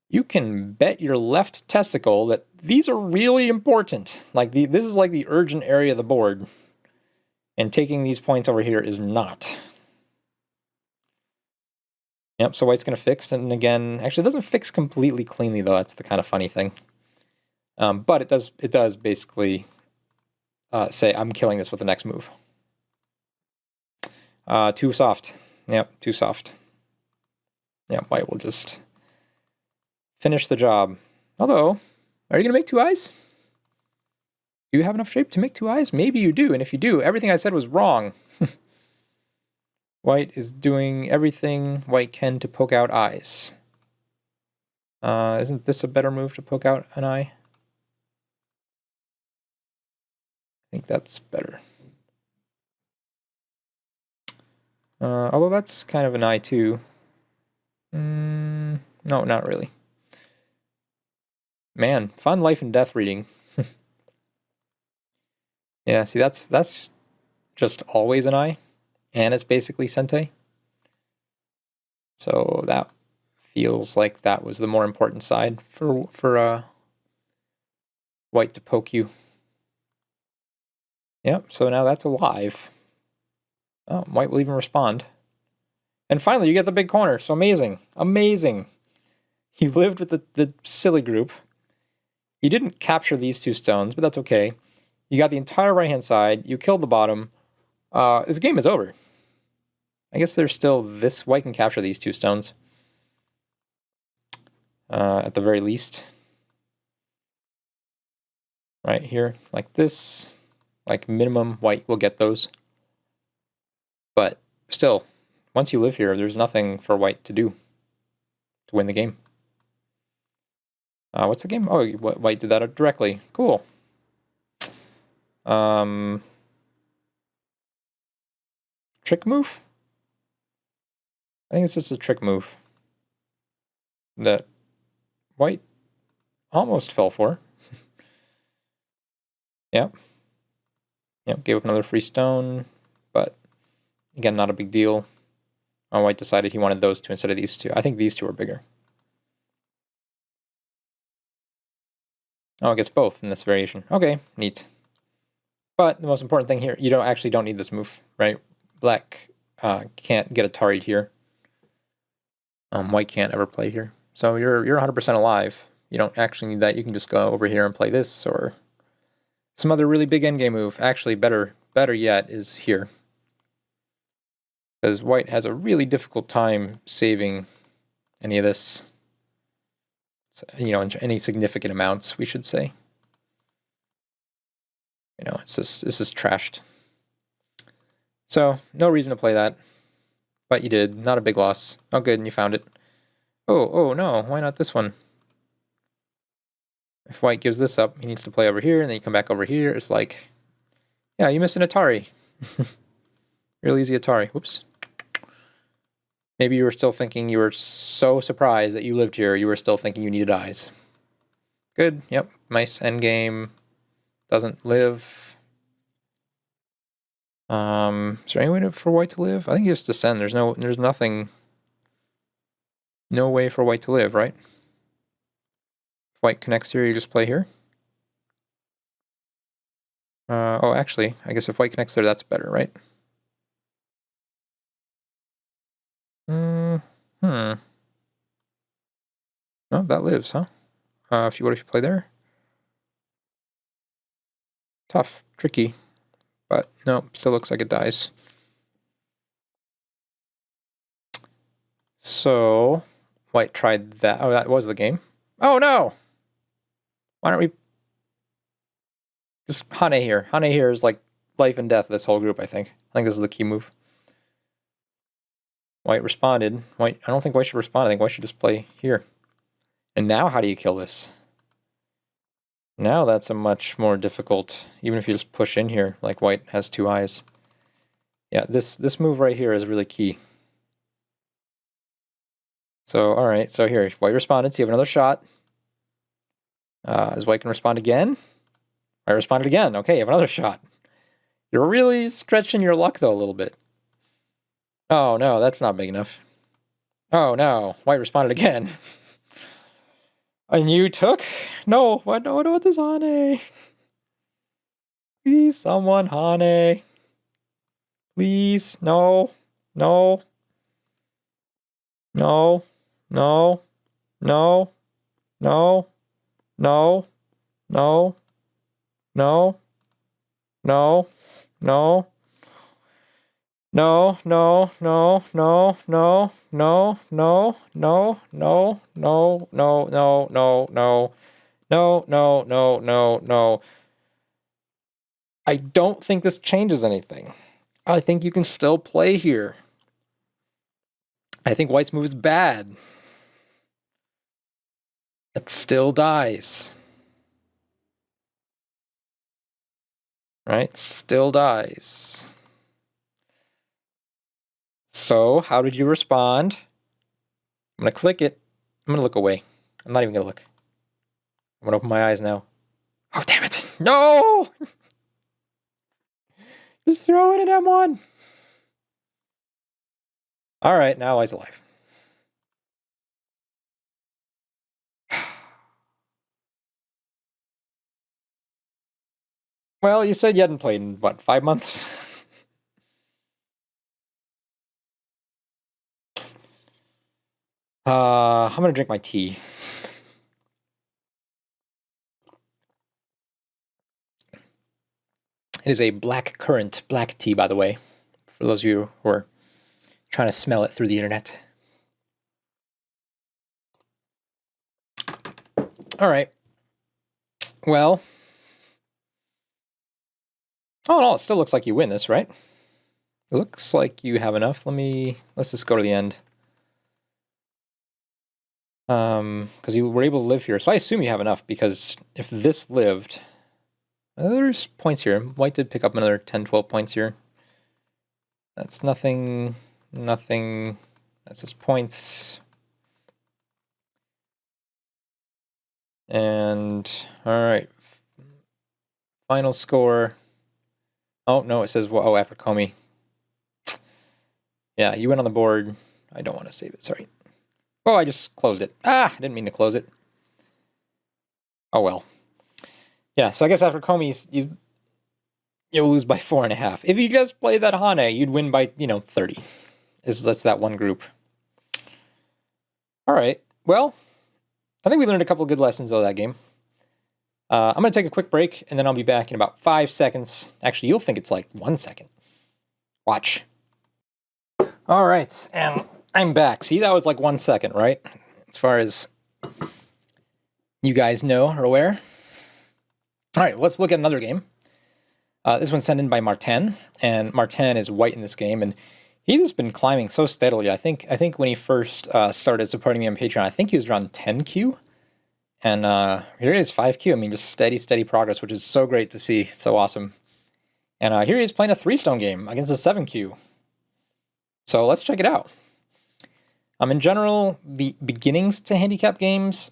you can bet your left testicle that these are really important. Like this is like the urgent area of the board. And taking these points over here is not. Yep, so white's going to fix, and again, actually it doesn't fix completely cleanly though, that's the kind of funny thing. But it does basically say, I'm killing this with the next move. Too soft. Yep, too soft. Yeah, white will just finish the job. Although, are you going to make two eyes? Do you have enough shape to make two eyes? Maybe you do, and if you do, everything I said was wrong. White is doing everything white can to poke out eyes. Isn't this a better move to poke out an eye? I think that's better. Although that's kind of an eye too. No, not really. Man, fun life and death reading. Yeah, see, that's just always an eye, and it's basically Sente. So that feels like that was the more important side for white to poke you. Yep, so now that's alive. Oh, white will even respond. And finally, you get the big corner. So amazing. Amazing. You lived with the silly group. You didn't capture these two stones, but that's okay. You got the entire right-hand side. You killed the bottom. This game is over. I guess there's still this. White can capture these two stones. At the very least. Right here. Like this. Like minimum, white will get those. But still, once you live here, there's nothing for white to do to win the game. What's the game? Oh, white did that directly. Cool. Trick move? I think it's just a trick move that white almost fell for. Yep. Yep, gave up another free stone, but again, not a big deal. White decided he wanted those two instead of these two. I think these two are bigger. Oh, it gets both in this variation. Okay, neat. But the most important thing here, you don't need this move, right? Black can't get Atari here. White can't ever play here. So you're 100% alive. You don't actually need that. You can just go over here and play this or some other really big endgame move. Actually, better yet is here. Because white has a really difficult time saving any of this. Any significant amounts, we should say. This is trashed. So, no reason to play that. But you did. Not a big loss. Oh, good, and you found it. Oh, no, why not this one? If white gives this up, he needs to play over here, and then you come back over here. It's like, yeah, you missed an Atari. Real easy Atari. Whoops. Maybe you were still thinking you were so surprised that you lived here, you were still thinking you needed eyes. Good, yep, nice endgame. Doesn't live. Is there any way for white to live? I think you just descend. There's nothing. No way for white to live, right? If white connects here, you just play here. Oh, actually, I guess if white connects there, that's better, right? Oh, that lives, huh? What if you play there? Tough, tricky, but no, still looks like it dies. So, white tried that. Oh, that was the game. Oh no! Why don't we just Hane here? Hane here is like life and death of this whole group, I think. I think this is the key move. White responded. I don't think white should respond. I think white should just play here. And now how do you kill this? Now that's a much more difficult, even if you just push in here, like white has 2 eyes. Yeah, this move right here is really key. So, alright, so here, white responded, so you have another shot. Is white can respond again? White responded again. Okay, you have another shot. You're really stretching your luck, though, a little bit. Oh, no, that's not big enough. Oh, no, white responded again. And you took? No, what about this Hane? Please, someone, Hane. Please, no, no, no, no, no, no, no, no, no, no, no. No, no, no, no, no, no, no, no, no, no, no, no, no, no, no, no, no, no, no. I don't think this changes anything. I think you can still play here. I think white's move is bad. It still dies. Right? Still dies. So, how did you respond? I'm going to click it. I'm going to look away. I'm not even going to look. I'm going to open my eyes now. Oh, damn it. No! Just throw it in M1. All right, now White's alive. Well, you said you hadn't played in, what, 5 months? I'm going to drink my tea. It is a black currant black tea, by the way, for those of you who are trying to smell it through the internet. All right. Well. Oh, no, it still looks like you win this, right? It looks like you have enough. Let's just go to the end. Because you were able to live here. So I assume you have enough, because if this lived... there's points here. White did pick up another 10, 12 points here. That's nothing. That's just points. And, alright. Final score. Oh, no, it says, oh, after Comey. Yeah, you went on the board. I don't want to save it, sorry. Oh, I just closed it. I didn't mean to close it. Oh, well. Yeah, so I guess after Comey, you'll lose by 4.5. If you just play that Hane, you'd win by, 30. That's that one group. All right, well, I think we learned a couple of good lessons out of that game. I'm going to take a quick break, and then I'll be back in about 5 seconds. Actually, you'll think it's like 1 second. Watch. All right, and I'm back. See, that was like 1 second, right? As far as you guys know or aware. All right, let's look at another game. This one's sent in by Martin, and Martin is white in this game, and he's just been climbing so steadily. I think when he first started supporting me on Patreon, I think he was around 10Q, and here he is, 5Q. I mean, just steady progress, which is so great to see. It's so awesome. And here he is playing a 3-stone game against a 7Q. So let's check it out. In general, the beginnings to handicap games,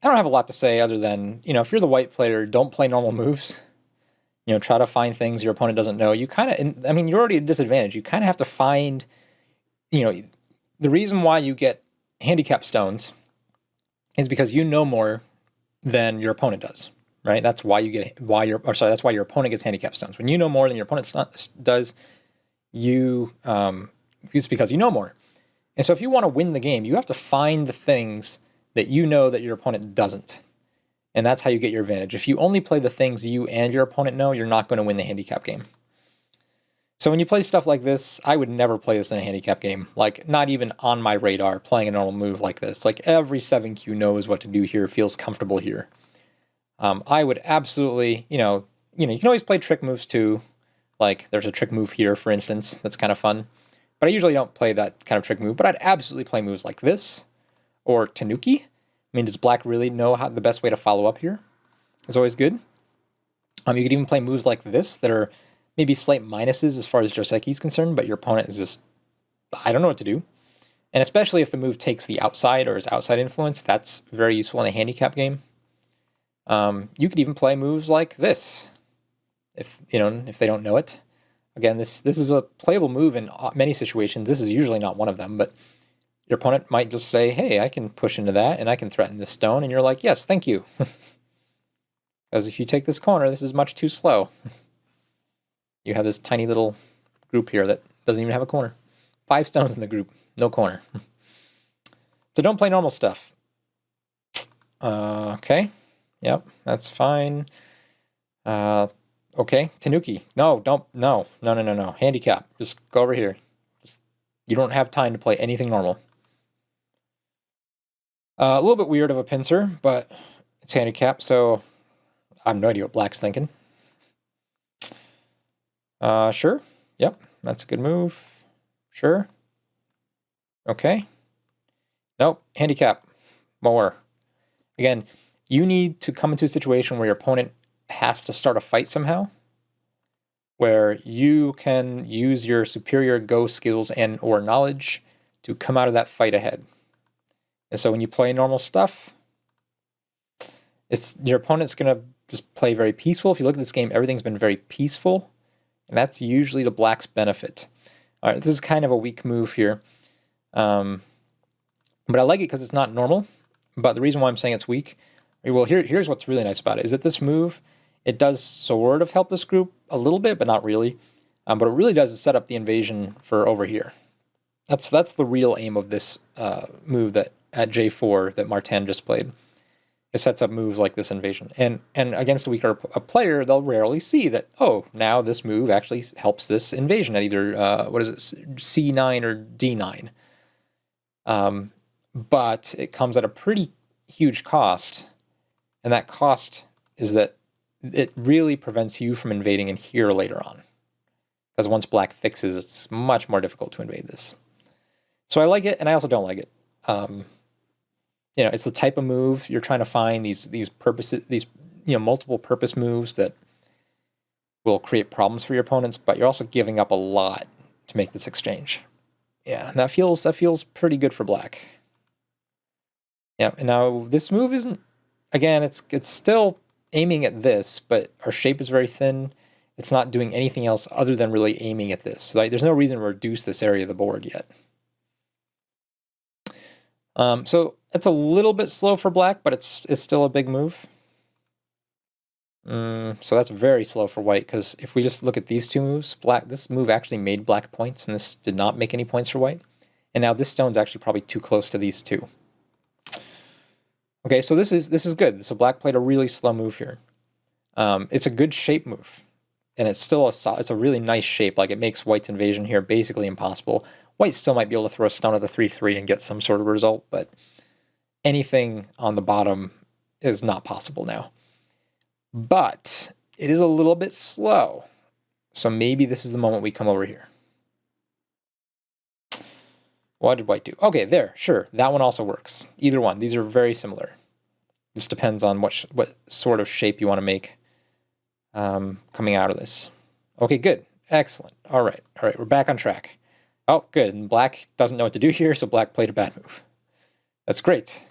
I don't have a lot to say other than, if you're the white player, don't play normal moves. Try to find things your opponent doesn't know. You kind of, you're already at a disadvantage. You kind of have to find, the reason why you get handicap stones is because you know more than your opponent does, right? That's why that's why your opponent gets handicap stones. When you know more than your opponent does, it's because you know more. And so if you want to win the game, you have to find the things that you know that your opponent doesn't. And that's how you get your advantage. If you only play the things you and your opponent know, you're not going to win the handicap game. So when you play stuff like this, I would never play this in a handicap game. Like, not even on my radar, playing a normal move like this. Like, every 7Q knows what to do here, feels comfortable here. I would absolutely, you can always play trick moves too. Like, there's a trick move here, for instance, that's kind of fun. But I usually don't play that kind of trick move. But I'd absolutely play moves like this, or Tanuki. Does black really know the best way to follow up here? is always good. You could even play moves like this that are maybe slight minuses as far as Joseki is concerned, but your opponent is just, I don't know what to do. And especially if the move takes the outside or is outside influence, that's very useful in a handicap game. You could even play moves like this, if they don't know it. Again, this is a playable move in many situations. This is usually not one of them, but your opponent might just say, hey, I can push into that and I can threaten this stone, and you're like, yes, thank you. Because if you take this corner, this is much too slow. You have this tiny little group here that doesn't even have a corner. 5 stones in the group, no corner. So don't play normal stuff. Okay. Yep, that's fine. Okay, Tanuki. No, don't. No. Handicap. Just go over here. You don't have time to play anything normal. A little bit weird of a pincer, but it's handicap, so I have no idea what black's thinking. Sure. Yep, that's a good move. Sure. Okay. Nope, handicap. More. Again, you need to come into a situation where your opponent has to start a fight somehow, where you can use your superior Go skills and or knowledge to come out of that fight ahead. And so when you play normal stuff, your opponent's going to just play very peaceful. If you look at this game, everything's been very peaceful, and that's usually the black's benefit. All right, this is kind of a weak move here. But I like it because it's not normal. But the reason why I'm saying it's weak, well, here's what's really nice about it, is that this move, it does sort of help this group a little bit, but not really. But it really does set up the invasion for over here. That's the real aim of this move that at J4 that Martin just played. It sets up moves like this invasion. And against a weaker player, they'll rarely see that, oh, now this move actually helps this invasion at either, C9 or D9. But it comes at a pretty huge cost. And that cost is that it really prevents you from invading in here later on. Because once black fixes, it's much more difficult to invade this. So I like it, and I also don't like it. It's the type of move you're trying to find these multiple purpose moves that will create problems for your opponents, but you're also giving up a lot to make this exchange. Yeah, and that feels pretty good for black. Yeah, and now this move isn't, again, it's still aiming at this, but our shape is very thin. It's not doing anything else other than really aiming at this. So there's no reason to reduce this area of the board yet. So it's a little bit slow for black, but it's still a big move. So that's very slow for white, because if we just look at these two moves, this move actually made black points, and this did not make any points for white. And now this stone's actually probably too close to these two. Okay, so this is good. So black played a really slow move here. It's a good shape move, and it's still it's a really nice shape. Like, it makes white's invasion here basically impossible. White still might be able to throw a stone at the 3/3 and get some sort of result, but anything on the bottom is not possible now. But it is a little bit slow, so maybe this is the moment we come over here. What did white do? Okay, there, sure, that one also works. Either one, these are very similar. This depends on what sort of shape you want to make coming out of this. Okay, good, excellent. All right, we're back on track. Oh, good, and black doesn't know what to do here, so black played a bad move. That's great.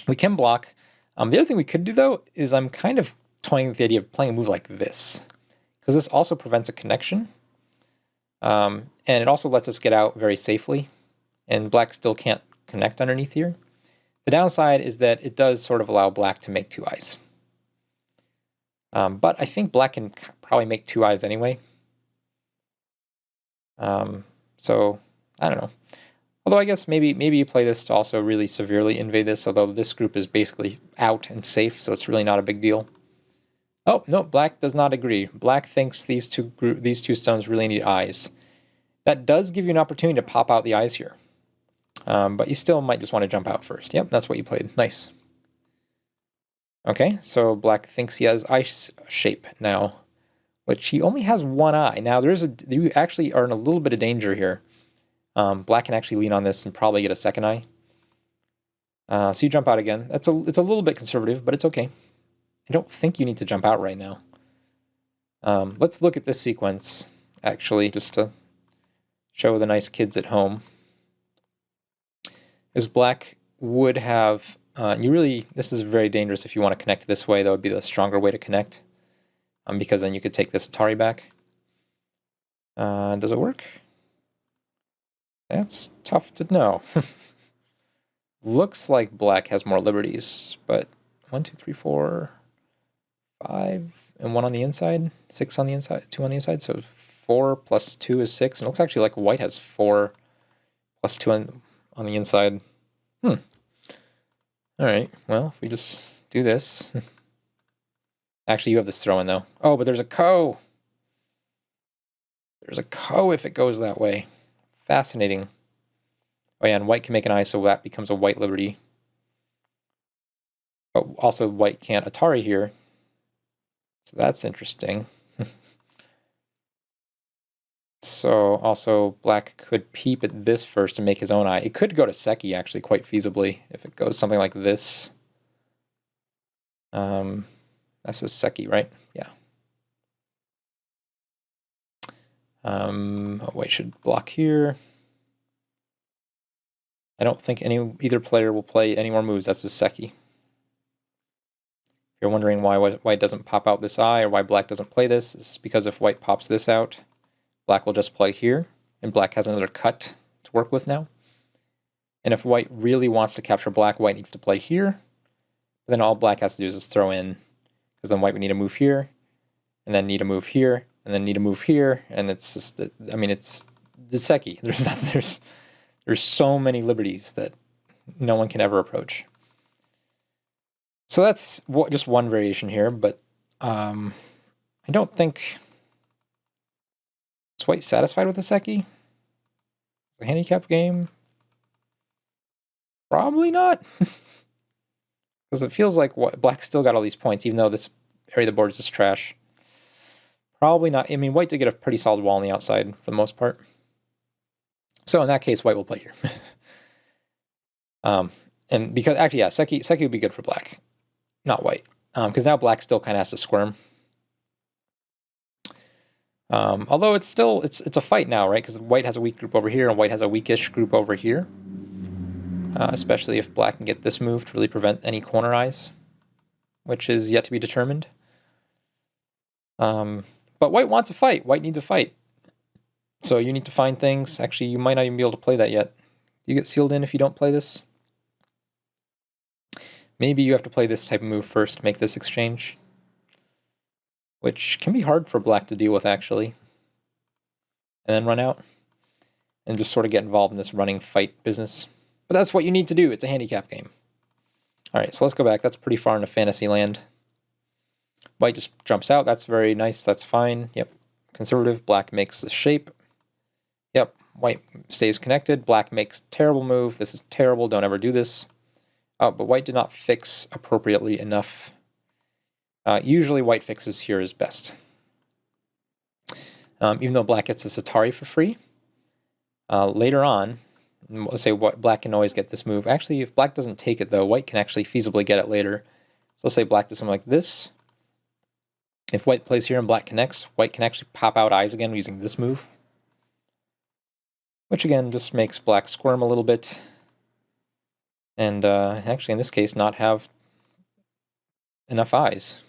We can block. The other thing we could do, though, is I'm kind of toying with the idea of playing a move like this, because this also prevents a connection. And it also lets us get out very safely, and black still can't connect underneath here. The downside is that it does sort of allow black to make 2 eyes. But I think black can probably make 2 eyes anyway. So, I don't know. Although I guess maybe you play this to also really severely invade this, although this group is basically out and safe, so it's really not a big deal. Oh, no, black does not agree. Black thinks these two stones really need eyes. That does give you an opportunity to pop out the eyes here. But you still might just want to jump out first. Yep, that's what you played. Nice. Okay, so black thinks he has eye shape now, which he only has 1 eye. Now, you actually are in a little bit of danger here. Black can actually lean on this and probably get a 2nd eye. So you jump out again. It's a little bit conservative, but it's okay. I don't think you need to jump out right now. Let's look at this sequence, actually, just to show the nice kids at home. Because black would have... this is very dangerous if you want to connect this way. That would be the stronger way to connect. Because then you could take this Atari back. Does it work? That's tough to know. Looks like black has more liberties, but 1, 2, 3, 4, 5, and 1 on the inside, 6 on the inside, 2 on the inside, so 4 plus 2 is 6, and it looks actually like white has 4 plus 2 on the inside. Alright, well, if we just do this... Actually, you have this throw-in, though. Oh, but there's a ko! There's a ko if it goes that way. Fascinating. Oh yeah, and white can make an eye, so that becomes a white liberty. But also white can't Atari here. So that's interesting. So also black could peep at this first and make his own eye. It could go to Sibicky actually quite feasibly if it goes something like this. That's a Sibicky, right? Yeah. White should block here. I don't think either player will play any more moves. That's a Sibicky. If you're wondering why white doesn't pop out this eye or why black doesn't play this, it's because if white pops this out, black will just play here, and black has another cut to work with now. And if white really wants to capture black, white needs to play here. But then all black has to do is just throw in, because then white would need to move here, and then need to move here, and then need to move here, and it's just, I mean, it's the Sibicky. There's so many liberties that no one can ever approach. So that's just one variation here, but I don't think... Is white satisfied with the Sibicky? The handicap game? Probably not. Because it feels like black still got all these points, even though this area of the board is just trash. Probably not. I mean, white did get a pretty solid wall on the outside for the most part. So in that case, white will play here. And because, actually, yeah, Sibicky would be good for black, not white. Because now black still kind of has to squirm. Although it's still, it's a fight now, right? Because white has a weak group over here, and white has a weakish group over here. Especially if black can get this move to really prevent any corner eyes, which is yet to be determined. But white wants a fight. White needs a fight. So you need to find things. Actually, you might not even be able to play that yet. You get sealed in if you don't play this. Maybe you have to play this type of move first to make this exchange, which can be hard for black to deal with, actually. And then run out and just sort of get involved in this running fight business. But that's what you need to do. It's a handicap game. All right, so let's go back. That's pretty far into fantasy land. White just jumps out. That's very nice. That's fine. Yep. Conservative. Black makes the shape. Yep. White stays connected. Black makes terrible move. This is terrible. Don't ever do this. Oh, but white did not fix appropriately enough. Usually white fixes here is best. Even though black gets this Atari for free. Later on, let's say black can always get this move. Actually, if black doesn't take it, though, white can actually feasibly get it later. So let's say black does something like this. If white plays here and black connects, white can actually pop out eyes again using this move. Which, again, just makes black squirm a little bit. And actually, in this case, not have enough eyes.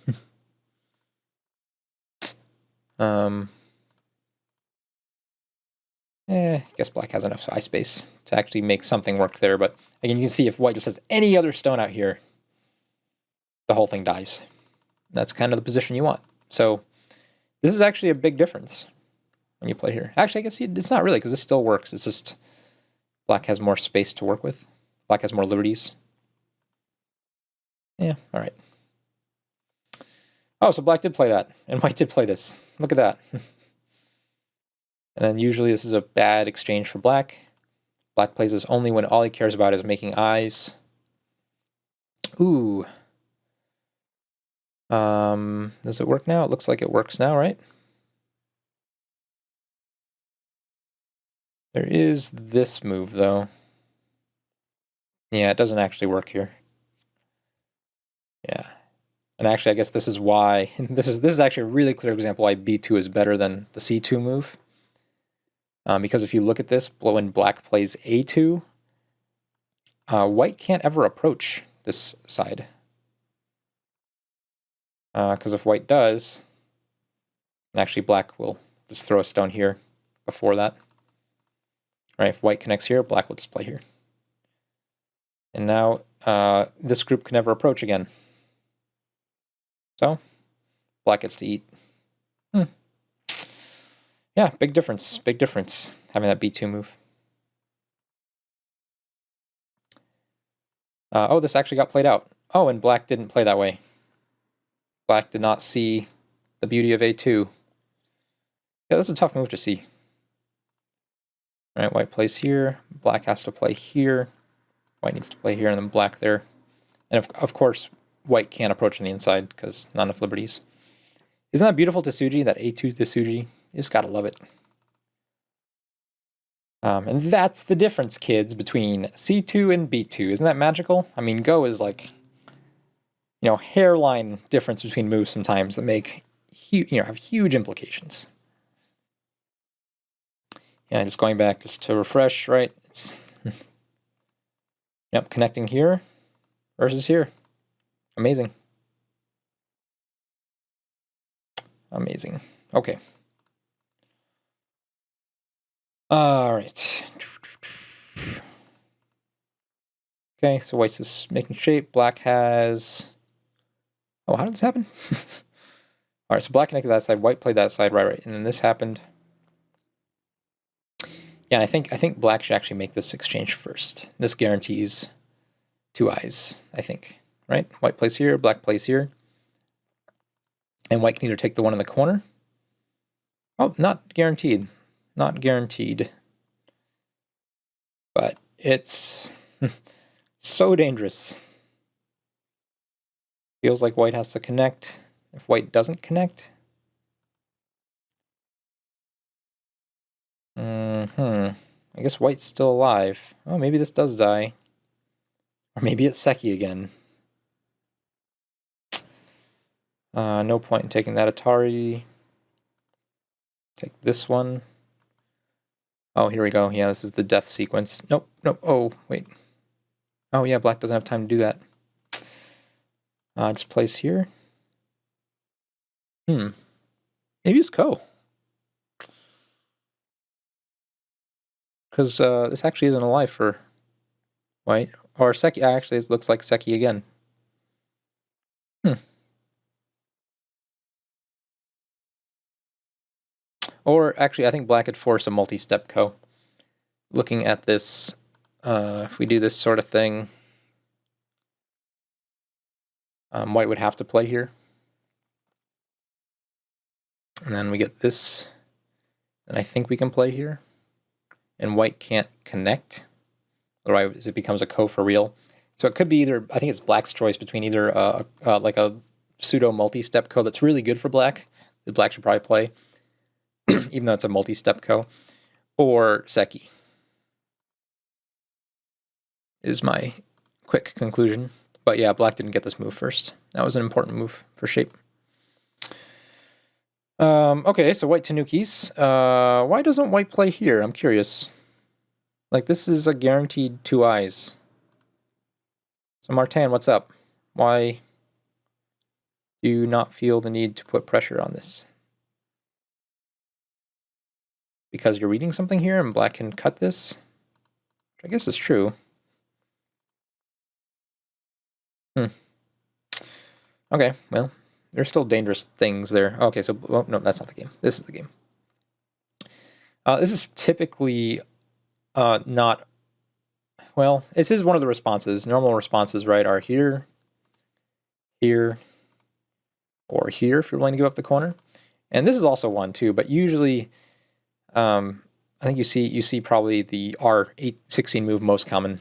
I guess black has enough eye space to actually make something work there. But again, you can see if white just has any other stone out here, the whole thing dies. That's kind of the position you want. So this is actually a big difference when you play here. Actually, I guess it's not really, because this still works. It's just black has more space to work with. Black has more liberties. Yeah, all right. Oh, so black did play that, and white did play this. Look at that. And then usually this is a bad exchange for black. Black plays this only when all he cares about is making eyes. Ooh. Does it work now? It looks like it works now, right? There is this move, though. Yeah, it doesn't actually work here. Yeah. And actually, I guess this is why this is actually a really clear example why b2 is better than the c2 move. Because if you look at this, when black plays a2, white can't ever approach this side. Because if white does, and actually black will just throw a stone here before that. Right, if white connects here, black will just play here. And now this group can never approach again. So black gets to eat. Yeah, big difference having that b2 move. Oh, this actually got played out. Oh, and black didn't play that way. Black did not see the beauty of a2. Yeah, that's a tough move to see. All right, white plays here. Black has to play here. White needs to play here, and then black there. And of course, white can't approach on the inside because not enough liberties. Isn't that beautiful Tsuji, that a2 Tsuji? You just gotta love it. And that's the difference, kids, between c2 and b2. Isn't that magical? I mean, Go is like, you know, hairline difference between moves sometimes that make have huge implications. Yeah, just going back just to refresh, right? It's yep, connecting here versus here. Amazing. Amazing. Okay. All right. Okay, so white's just making shape. Black has... Oh, how did this happen? All right, so black connected that side, white played that side, right, and then this happened. Yeah, I think black should actually make this exchange first. This guarantees 2 eyes, I think, right? White plays here, black plays here. And white can either take the one in the corner. Oh, not guaranteed. Not guaranteed. But it's so dangerous. Feels like white has to connect. If white doesn't connect... I guess white's still alive. Oh, maybe this does die. Or maybe it's Sibicky again. No point in taking that Atari. Take this one. Oh, here we go. Yeah, this is the death sequence. Nope, nope. Oh, wait. Oh, yeah, black doesn't have time to do that. Just place here. Maybe it's Ko. Because this actually isn't alive for white. Or Sibicky. Actually, it looks like Sibicky again. Or actually, I think black could force a multi-step Ko. Looking at this, if we do this sort of thing, white would have to play here. And then we get this, and I think we can play here. And white can't connect, otherwise it becomes a Ko for real. So it could be either, I think it's black's choice between either like a pseudo multi-step Ko that's really good for black, that black should probably play, even though it's a multi-step Ko, or Sibicky, is my quick conclusion. But yeah, black didn't get this move first. That was an important move for shape. Okay, so white Tanukis. Why doesn't white play here? I'm curious. Like, this is a guaranteed 2 eyes. So Martin, what's up? Why do you not feel the need to put pressure on this? Because you're reading something here and black can cut this? Which I guess is true. Okay, well, there's still dangerous things there. Okay, so, well, no, that's not the game. This is the game. This is typically not, well, this is one of the responses. Normal responses, right, are here, here, or here if you're willing to give up the corner. And this is also one too, but usually I think you see probably the R816 move most common.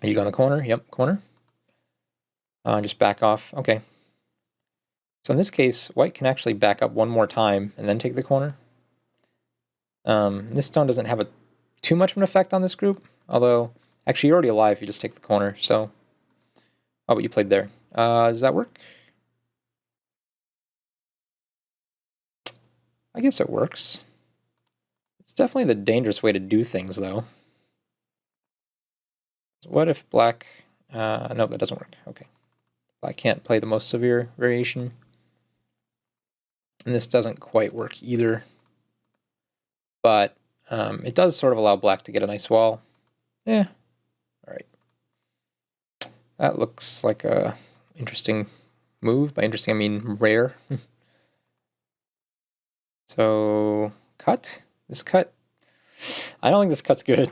You go in the corner, yep, corner. Just back off, okay. So in this case, white can actually back up one more time and then take the corner. This stone doesn't have too much of an effect on this group, although actually you're already alive if you just take the corner, so. Oh, but you played there. Does that work? I guess it works. It's definitely the dangerous way to do things, though. What if black... no, that doesn't work. Okay. Black can't play the most severe variation. And this doesn't quite work either. But it does sort of allow black to get a nice wall. Yeah. All right. That looks like a interesting move. By interesting, I mean rare. So, cut. This cut... I don't think this cut's good.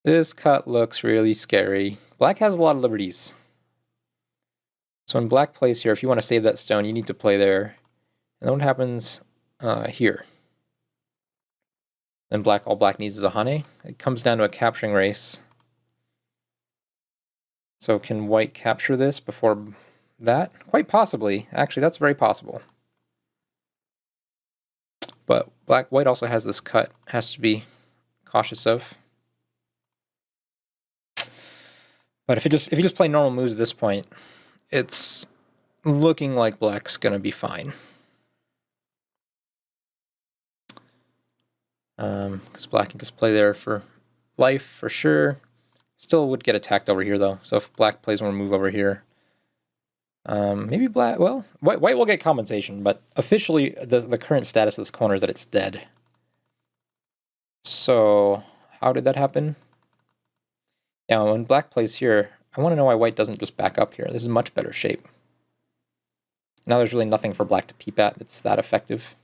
This cut looks really scary. Black has a lot of liberties. So when black plays here, if you want to save that stone, you need to play there. And then what happens here? Then all black needs is a Hane. It comes down to a capturing race. So can white capture this before that? Quite possibly. Actually, that's very possible. But white also has this cut. Has to be cautious of. But if you just play normal moves at this point, it's looking like black's gonna be fine. Because black can just play there for life for sure. Still would get attacked over here though. So if black plays one move over here, maybe black. Well, white will get compensation, but officially the current status of this corner is that it's dead. So how did that happen? Yeah, when black plays here, I want to know why white doesn't just back up here. This is a much better shape. Now there's really nothing for black to peep at that's that effective.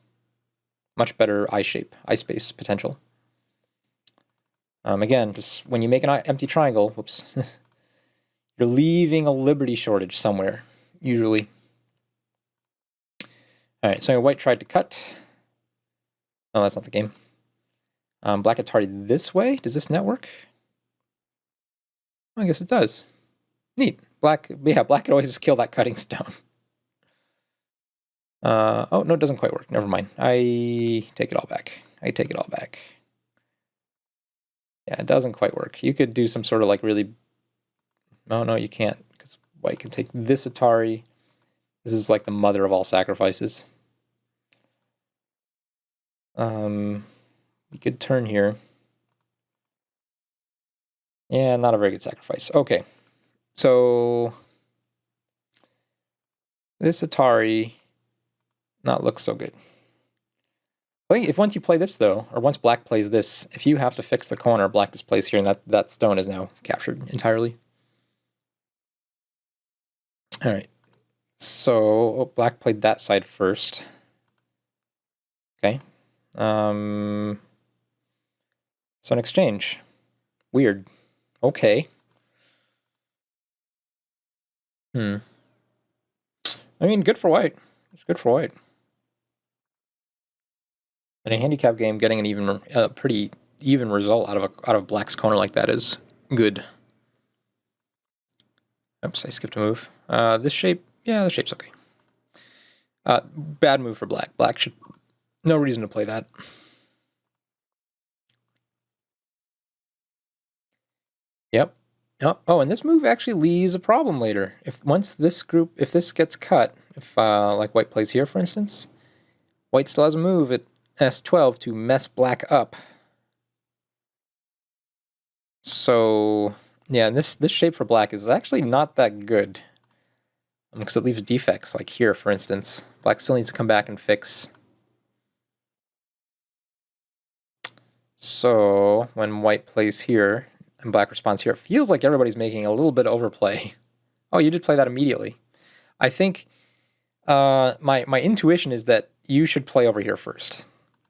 Much better eye shape, eye space potential. Again, just when you make an empty triangle, whoops, you're leaving a liberty shortage somewhere, usually. All right, so white tried to cut. Oh, that's not the game. Black atari this way. Does this net work? I guess it does. Neat. Black could always just kill that cutting stone. Oh, no, it doesn't quite work. Never mind. I take it all back. Yeah, it doesn't quite work. You could do some sort of like really... No, you can't, because white can take this Atari. This is like the mother of all sacrifices. We could turn here. Yeah, not a very good sacrifice. Okay, so this Atari not look so good. I think if once you play this though, or once black plays this, if you have to fix the corner, black just plays here, and that stone is now captured entirely. All right, so black played that side first. Okay. So an exchange. Weird. Okay. I mean, good for white. It's good for white. In a handicap game, getting an pretty even result out of black's corner like that is good. Oops, I skipped a move. This shape, yeah, the shape's okay. Bad move for black. Black should no reason to play that. Yep. Oh, and this move actually leaves a problem later. If this gets cut, if like white plays here, for instance, white still has a move at S12 to mess black up. So yeah, and this shape for black is actually not that good, because it leaves defects like here, for instance. Black still needs to come back and fix. So when white plays here and black responds here, it feels like everybody's making a little bit of overplay. Oh, you did play that immediately. I think my intuition is that you should play over here first,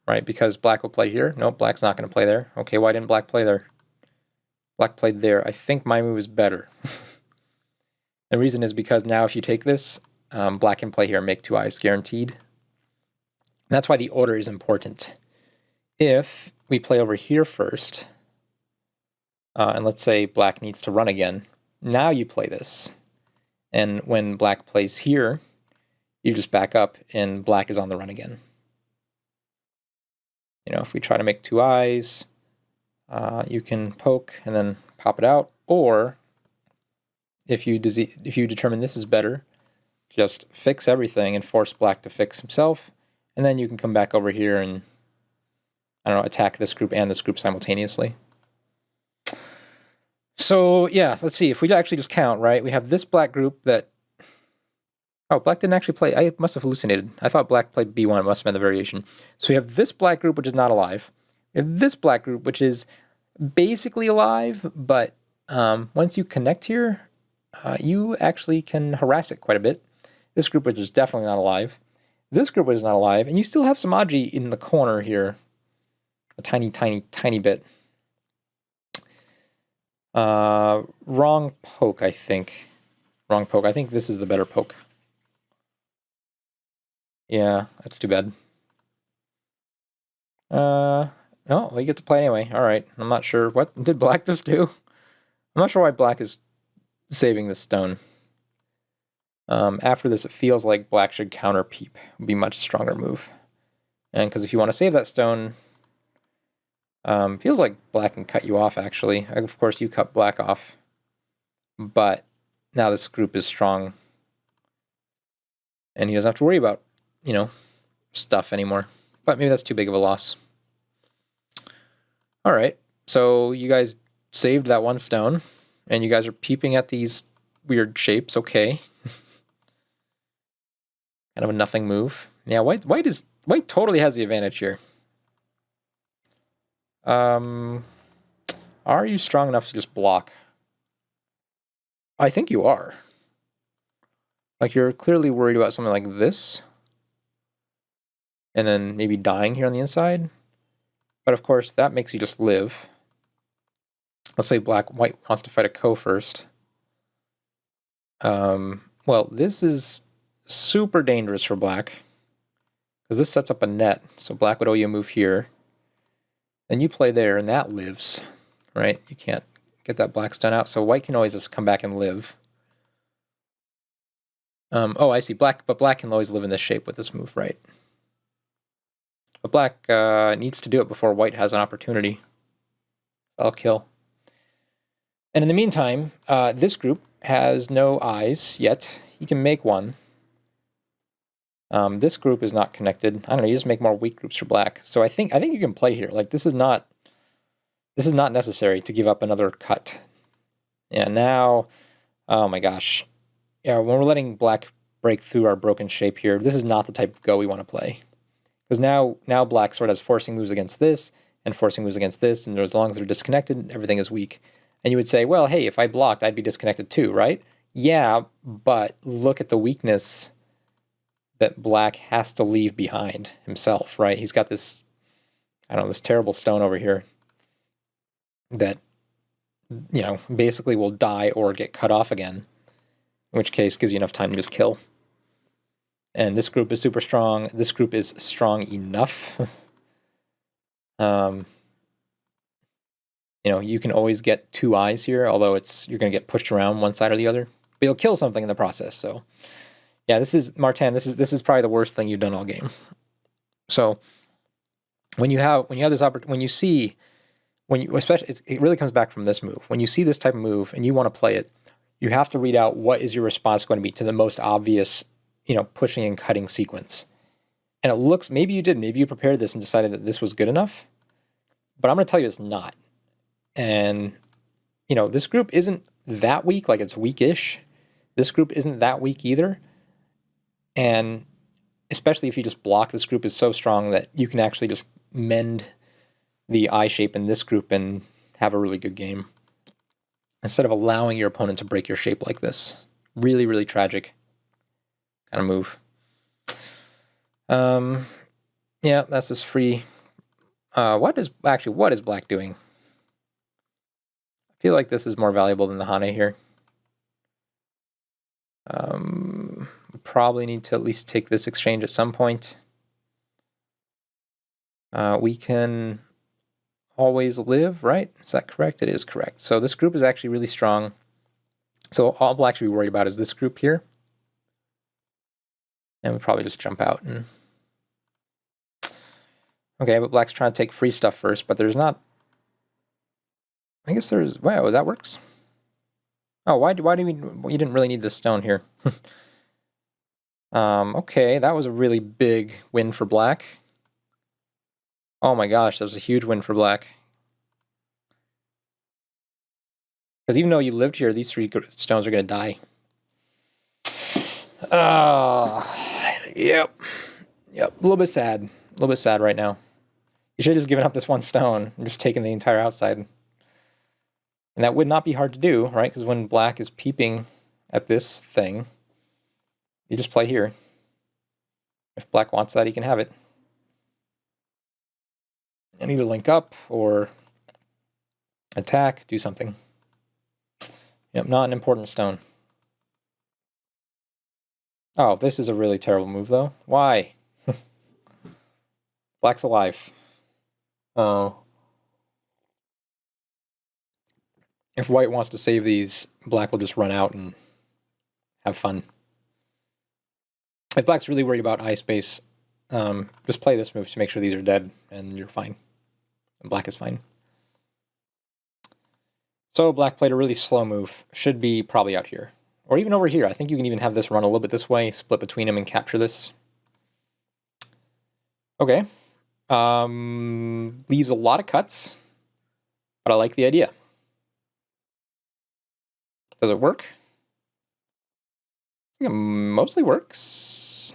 right? Because black will play here. Nope, black's not going to play there. Okay, why didn't black play there? Black played there. I think my move is better. The reason is because now if you take this, black can play here and make 2 eyes guaranteed. And that's why the order is important. If we play over here first, and let's say black needs to run again, now you play this. And when black plays here, you just back up and black is on the run again. You know, if we try to make 2 eyes, you can poke and then pop it out, or if you determine this is better, just fix everything and force black to fix himself, and then you can come back over here and, I don't know, attack this group and this group simultaneously. So yeah, let's see, if we actually just count, right, we have this black group that, oh, black didn't actually play, I must have hallucinated. I thought black played b1, must have been the variation. So we have this black group, which is not alive. We have this black group, which is basically alive, but once you connect here, you actually can harass it quite a bit. This group, which is definitely not alive. This group, which is not alive, and you still have some Aji in the corner here. A tiny, tiny, tiny bit. Wrong poke, I think. Wrong poke. I think this is the better poke. Yeah, that's too bad. Oh, well, you get to play anyway. All right. I'm not sure. What did black just do? I'm not sure why black is saving this stone. After this, it feels like black should counter peep. Would be a much stronger move. And because if you want to save that stone, feels like black can cut you off, actually. Of course, you cut black off. But now this group is strong. And he doesn't have to worry about, you know, stuff anymore. But maybe that's too big of a loss. All right. So you guys saved that one stone. And you guys are peeping at these weird shapes. Okay. Kind of a nothing move. Yeah, white totally has the advantage here. Are you strong enough to just block? I think you are. Like, you're clearly worried about something like this. And then maybe dying here on the inside. But of course, that makes you just live. Let's say white wants to fight a Ko first. Well, this is super dangerous for black. Because this sets up a net. So black would owe you a move here. Then you play there, and that lives. Right? You can't get that black stone out. So white can always just come back and live. Oh, I see. But black can always live in this shape with this move, right? But black needs to do it before white has an opportunity. I'll kill. And in the meantime, this group has no eyes yet. You can make one. This group is not connected. I don't know. You just make more weak groups for black. So I think you can play here. Like, this is not necessary to give up another cut. Yeah. Now, oh my gosh. Yeah. When we're letting black break through our broken shape here, this is not the type of go we want to play. Because now black sort of has forcing moves against this and forcing moves against this, and as long as they're disconnected, everything is weak. And you would say, well, hey, if I blocked, I'd be disconnected too, right? Yeah, but look at the weakness that black has to leave behind himself, right? He's got this, I don't know, this terrible stone over here that, you know, basically will die or get cut off again, in which case gives you enough time to just kill. And this group is super strong. This group is strong enough. You know, you can always get two eyes here, although you're going to get pushed around one side or the other. But you'll kill something in the process. So, yeah, this is Martin. This is probably the worst thing you've done all game. So, especially, it really comes back from this move. When you see this type of move and you want to play it, you have to read out what is your response going to be to the most obvious, you know, pushing and cutting sequence. And it looks, maybe you did, maybe you prepared this and decided that this was good enough, but I'm going to tell you it's not. And, you know, this group isn't that weak, like it's weakish. This group isn't that weak either. And especially if you just block, this group is so strong that you can actually just mend the eye shape in this group and have a really good game. Instead of allowing your opponent to break your shape like this. Really, really tragic kind of move. Yeah, that's just free. What is black doing? I feel like this is more valuable than the Hane here. Probably need to at least take this exchange at some point. We can always live, right? Is that correct? It is correct. So this group is actually really strong. So all black should be worried about is this group here. And we probably just jump out and... Okay, but black's trying to take free stuff first, but there's not... I guess there's... Wow, that works. Oh, why do we... You didn't really need this stone here. Okay, that was a really big win for black. Oh my gosh, that was a huge win for black. Because even though you lived here, these 3 stones are going to die. Yep. Yep, a little bit sad. A little bit sad right now. You should have just given up this 1 stone and just taken the entire outside. And that would not be hard to do, right? Because when black is peeping at this thing, you just play here. If black wants that, he can have it. And either link up or attack, do something. Yep, not an important stone. Oh, this is a really terrible move, though. Why? Black's alive. Oh. If white wants to save these, black will just run out and have fun. If black's really worried about eye space, just play this move to make sure these are dead, and you're fine. And black is fine. So black played a really slow move. Should be probably out here. Or even over here. I think you can even have this run a little bit this way, split between them and capture this. Okay. Leaves a lot of cuts, but I like the idea. Does it work? I think it mostly works.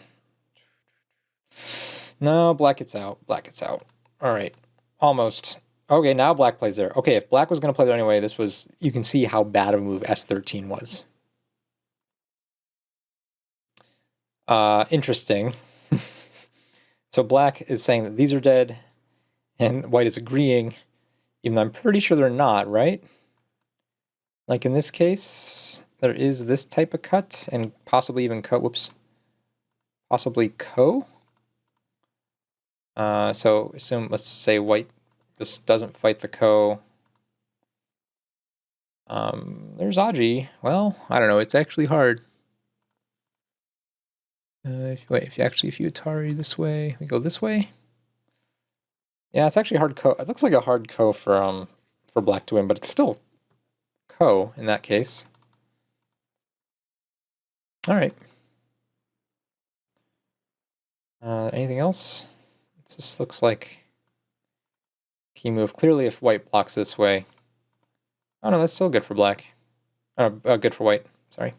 No, black gets out. Black gets out. All right. Almost. Okay, now black plays there. Okay, if black was going to play there anyway, this was... You can see how bad of a move S13 was. Interesting. So black is saying that these are dead, and white is agreeing, even though I'm pretty sure they're not, right? Like in this case, there is this type of cut, and possibly even ko. Whoops. Possibly ko. So assume, let's say white just doesn't fight the ko. There's Aji. Well, I don't know. It's actually hard. If you Atari this way, we go this way. Yeah, it's actually hard ko. It looks like a hard ko for black to win, but it's still ko in that case. All right. Anything else? It just looks like key move. Clearly, if white blocks this way. Oh no, that's still good for black. Good for white. Sorry.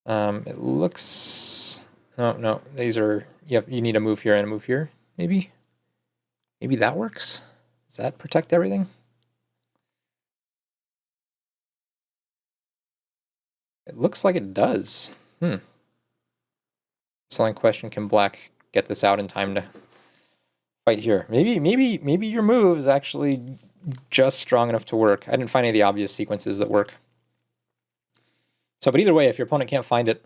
It looks... No, these are... Yep, you need a move here and a move here, maybe? Maybe that works? Does that protect everything? It looks like it does. It's the only question, can black get this out in time to fight here? Maybe your move is actually just strong enough to work. I didn't find any of the obvious sequences that work. So, but either way, if your opponent can't find it,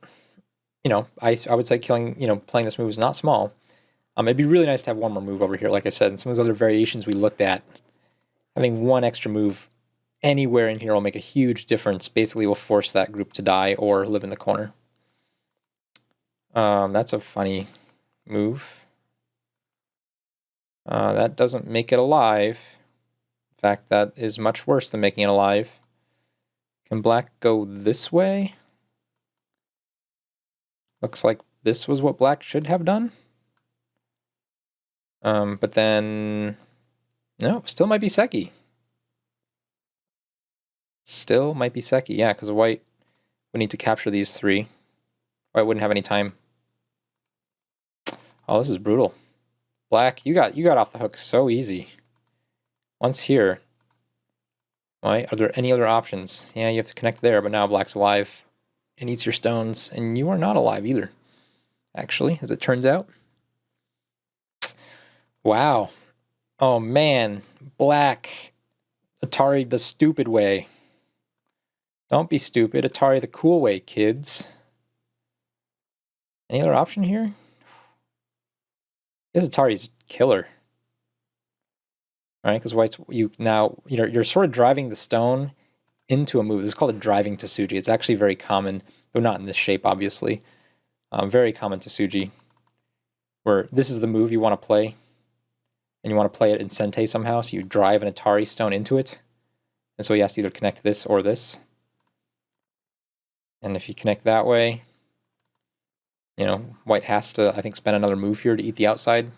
you know, I would say playing this move is not small. It'd be really nice to have one more move over here, like I said, and some of those other variations we looked at. Having one extra move anywhere in here will make a huge difference. Basically, will force that group to die or live in the corner. That's a funny move. That doesn't make it alive. In fact, that is much worse than making it alive. Can black go this way? Looks like this was what black should have done. But then... No, still might be Seki. Still might be Seki, yeah, because white would need to capture these 3. White wouldn't have any time. Oh, this is brutal. Black, you got off the hook so easy. Once here... Right, are there any other options? Yeah, you have to connect there, but now black's alive and eats your stones, and you are not alive either, actually, as it turns out. Wow. Oh man, black. Atari the stupid way. Don't be stupid. Atari the cool way, kids. Any other option here? This Atari's killer. Right, because white's you're sort of driving the stone into a move. This is called a driving Tsuji. It's actually very common, though not in this shape, obviously. Very common Tsuji, where this is the move you want to play, and you want to play it in Sente somehow, so you drive an Atari stone into it, and so he has to either connect this or this. And if you connect that way, you know, white has to, I think, spend another move here to eat the outside.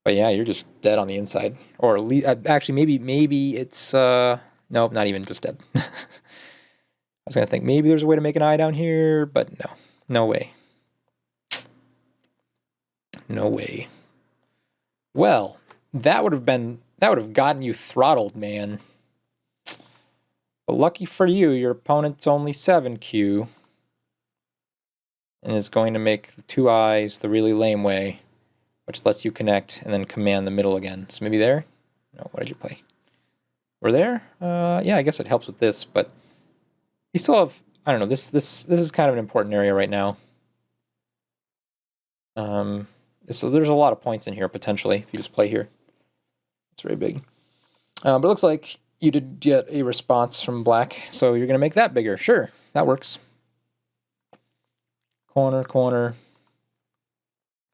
But yeah, you're just dead on the inside. Or actually, maybe it's, nope, not even just dead. I was going to think maybe there's a way to make an eye down here, but no. No way. No way. Well, that would have gotten you throttled, man. But lucky for you, your opponent's only 7Q. And is going to make the 2 eyes the really lame way, which lets you connect and then command the middle again. So maybe there? No, what did you play? We're there? Yeah, I guess it helps with this, but you still have, I don't know, this is kind of an important area right now. So there's a lot of points in here, potentially, if you just play here. It's very big. But it looks like you did get a response from black, so you're going to make that bigger. Sure, that works. Corner, corner.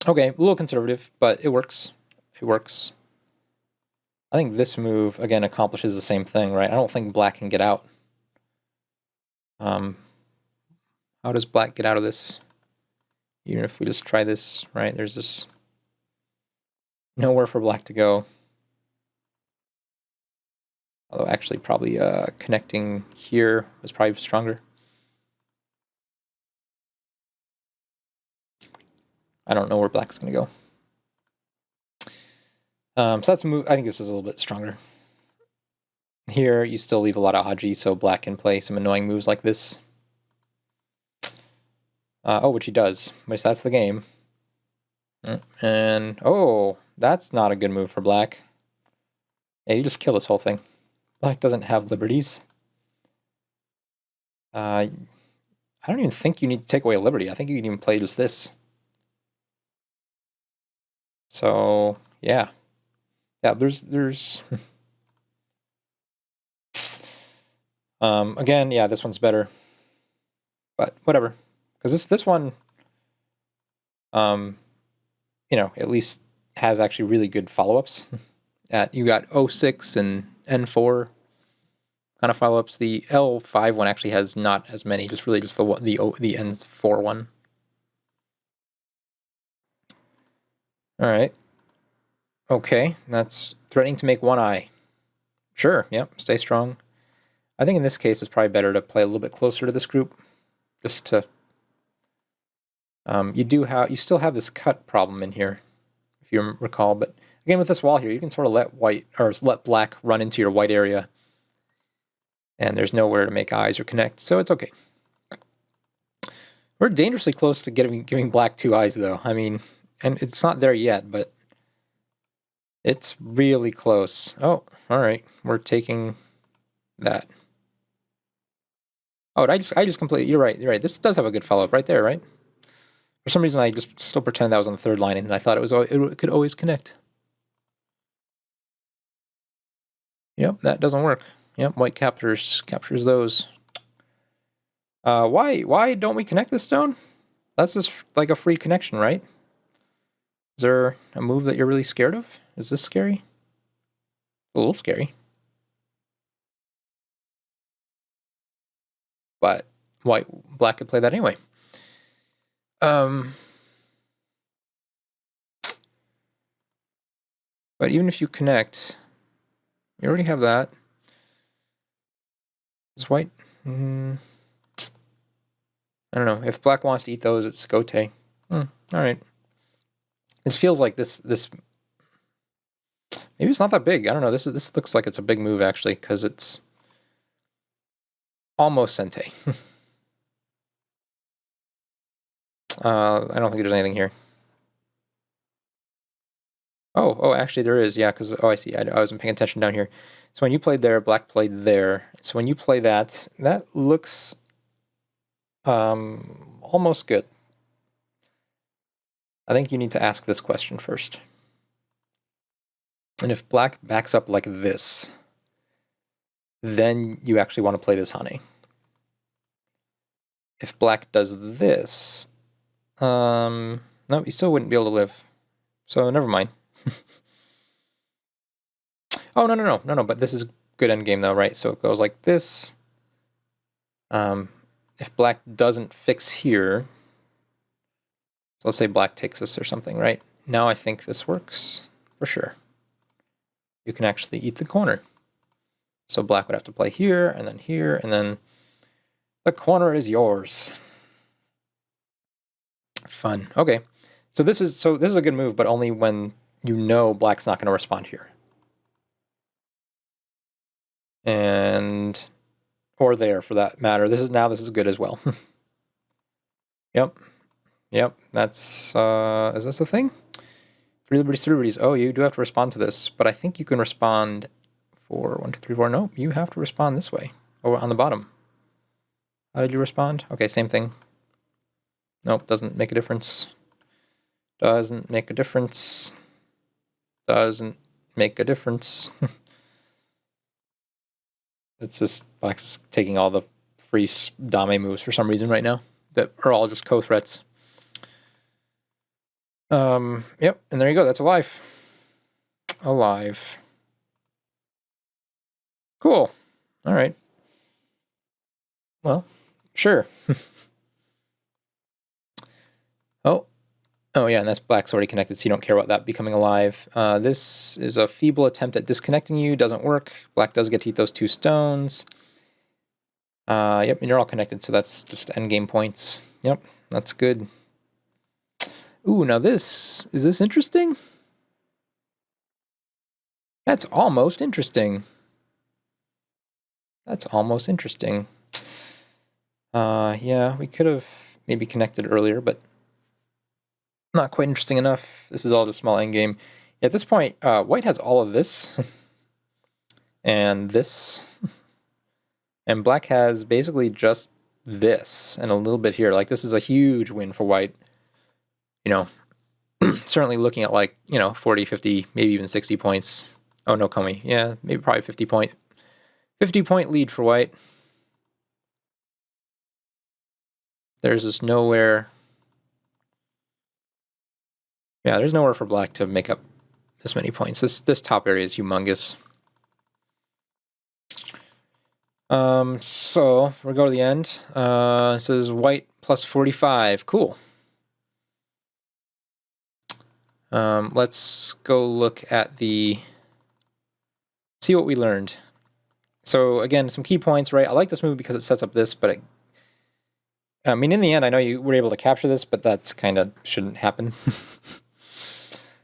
Okay, a little conservative, but it works. It works. I think this move, again, accomplishes the same thing, right? I don't think black can get out. How does black get out of this? Even if we just try this, right? There's just nowhere for black to go. Although actually probably connecting here was probably stronger. I don't know where black's going to go. So that's a move. I think this is a little bit stronger. Here, you still leave a lot of Aji, so black can play some annoying moves like this. Oh, which he does. Which that's the game. And, oh, that's not a good move for black. Yeah, you just kill this whole thing. Black doesn't have liberties. I don't even think you need to take away a liberty. I think you can even play just this. So, yeah. Yeah, there's again, yeah, this one's better. But whatever. Because this one, you know, at least has actually really good follow-ups. You got 06 and N4 kind of follow-ups. The L5 one actually has not as many, just really just the N4 one. All right. Okay, that's threatening to make 1 eye. Sure, yep, stay strong. I think in this case it's probably better to play a little bit closer to this group, just to. You still have this cut problem in here, if you recall. But again, with this wall here, you can sort of let black run into your white area, and there's nowhere to make eyes or connect, so it's okay. We're dangerously close to giving black 2 eyes, though. I mean, and it's not there yet, but it's really close. Oh, all right, we're taking that. Oh, I just completely. You're right. You're right. This does have a good follow-up right there, right? For some reason, I just still pretended that was on the 3rd line, and I thought it could always connect. Yep, that doesn't work. Yep, white captures those. Why don't we connect this stone? That's just like a free connection, right? Is there a move that you're really scared of? Is this scary? A little scary. But black could play that anyway. But even if you connect, you already have that. Is white? I don't know. If black wants to eat those, it's Gote. All right. This feels like this. Maybe it's not that big. I don't know. This looks like it's a big move actually, because it's almost Sente. I don't think there's anything here. Oh, actually there is. Yeah, because I see. I wasn't paying attention down here. So when you played there, black played there. So when you play that looks almost good. I think you need to ask this question first. And if black backs up like this, then you actually want to play this Hane. If black does this, no, he still wouldn't be able to live. So never mind. Oh, no, but this is good endgame though, right? So it goes like this. if black doesn't fix here, so let's say black takes this or something, right? Now I think this works for sure. You can actually eat the corner. So black would have to play here, and then the corner is yours. Fun. Okay. So this is a good move, but only when you know black's not going to respond here. And or there for that matter. This is good as well. Yep. That's is this a thing? 3 liberties, 3 liberties. Oh, you do have to respond to this, but I think you can respond for 1, 2, 3, 4. No, you have to respond this way. Oh, on the bottom. How did you respond? Okay, same thing. Nope, doesn't make a difference. Doesn't make a difference. Doesn't make a difference. It's just black's taking all the free dame moves for some reason right now that are all just co-threats. Yep, and there you go. That's alive. Alive. Cool. All right. Well, sure. Oh yeah, and that's black's already connected, so you don't care about that becoming alive. This is a feeble attempt at disconnecting you. Doesn't work. Black does get to eat those 2 stones. Yep, and you're all connected, so that's just endgame points. Yep, that's good. Ooh, now is this interesting? That's almost interesting. That's almost interesting. Yeah, we could have maybe connected earlier, but not quite interesting enough. This is all just small endgame. At this point, white has all of this, and this, and black has basically just this, and a little bit here. Like, this is a huge win for white. You know, certainly looking at, like, you know, 40, 50, maybe even 60 points. Oh, no, Comey. Yeah, maybe probably 50 point lead for white. There's just nowhere. Yeah, there's nowhere for black to make up this many points. This top area is humongous. So we'll go to the end. It says white plus 45. Cool. Let's go look at see what we learned. So again, some key points, right? I like this move because it sets up this, but I mean, in the end, I know you were able to capture this, but that's kind of shouldn't happen.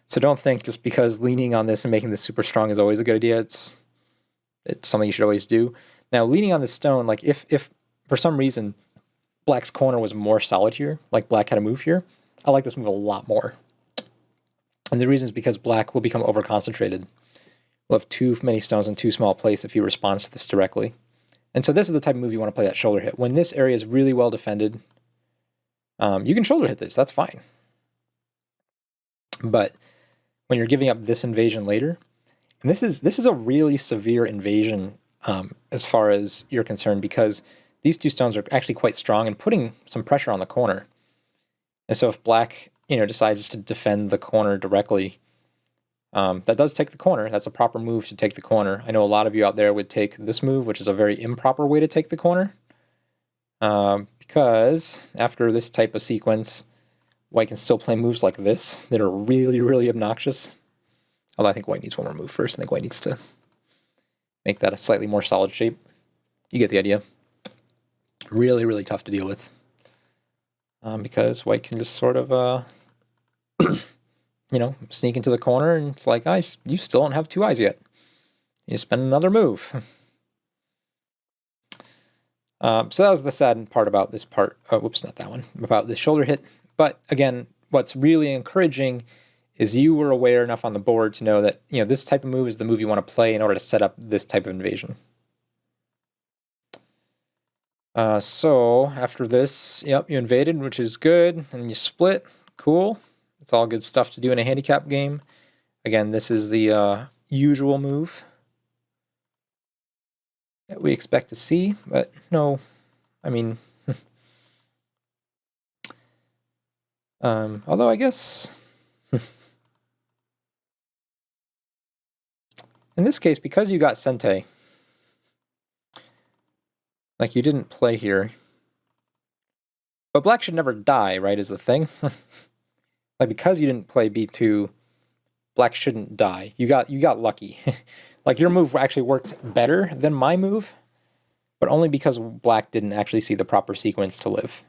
So don't think just because leaning on this and making this super strong is always a good idea. It's something you should always do. Now, leaning on the stone, like if for some reason black's corner was more solid here, like black had a move here, I like this move a lot more. And the reason is because black will become over-concentrated. We'll have too many stones in too small a place if he responds to this directly. And so this is the type of move you want to play that shoulder hit. When this area is really well defended, you can shoulder hit this. That's fine. But when you're giving up this invasion later, and this is a really severe invasion as far as you're concerned, because these 2 stones are actually quite strong and putting some pressure on the corner. And so if black, you know, decides to defend the corner directly, that does take the corner. That's a proper move to take the corner. I know a lot of you out there would take this move, which is a very improper way to take the corner, because after this type of sequence, white can still play moves like this that are really, really obnoxious. Although I think white needs one more move first. I think white needs to make that a slightly more solid shape. You get the idea. Really, really tough to deal with. Because white can just sort of, you know, sneak into the corner, and it's like, you still don't have 2 eyes yet. You spend another move. So that was the sad part about this part. Oh, whoops, not that one. About the shoulder hit. But again, what's really encouraging is you were aware enough on the board to know that, you know, this type of move is the move you want to play in order to set up this type of invasion. So after this, yep, you invaded, which is good, and you split. Cool. It's all good stuff to do in a handicap game. Again, this is the usual move that we expect to see, but no, I mean, although I guess in this case, because you got Sente, like you didn't play here, But black should never die, right, is the thing. Like, because you didn't play b2, black shouldn't die. You got lucky. Like, your move actually worked better than my move, but only because black didn't actually see the proper sequence to live.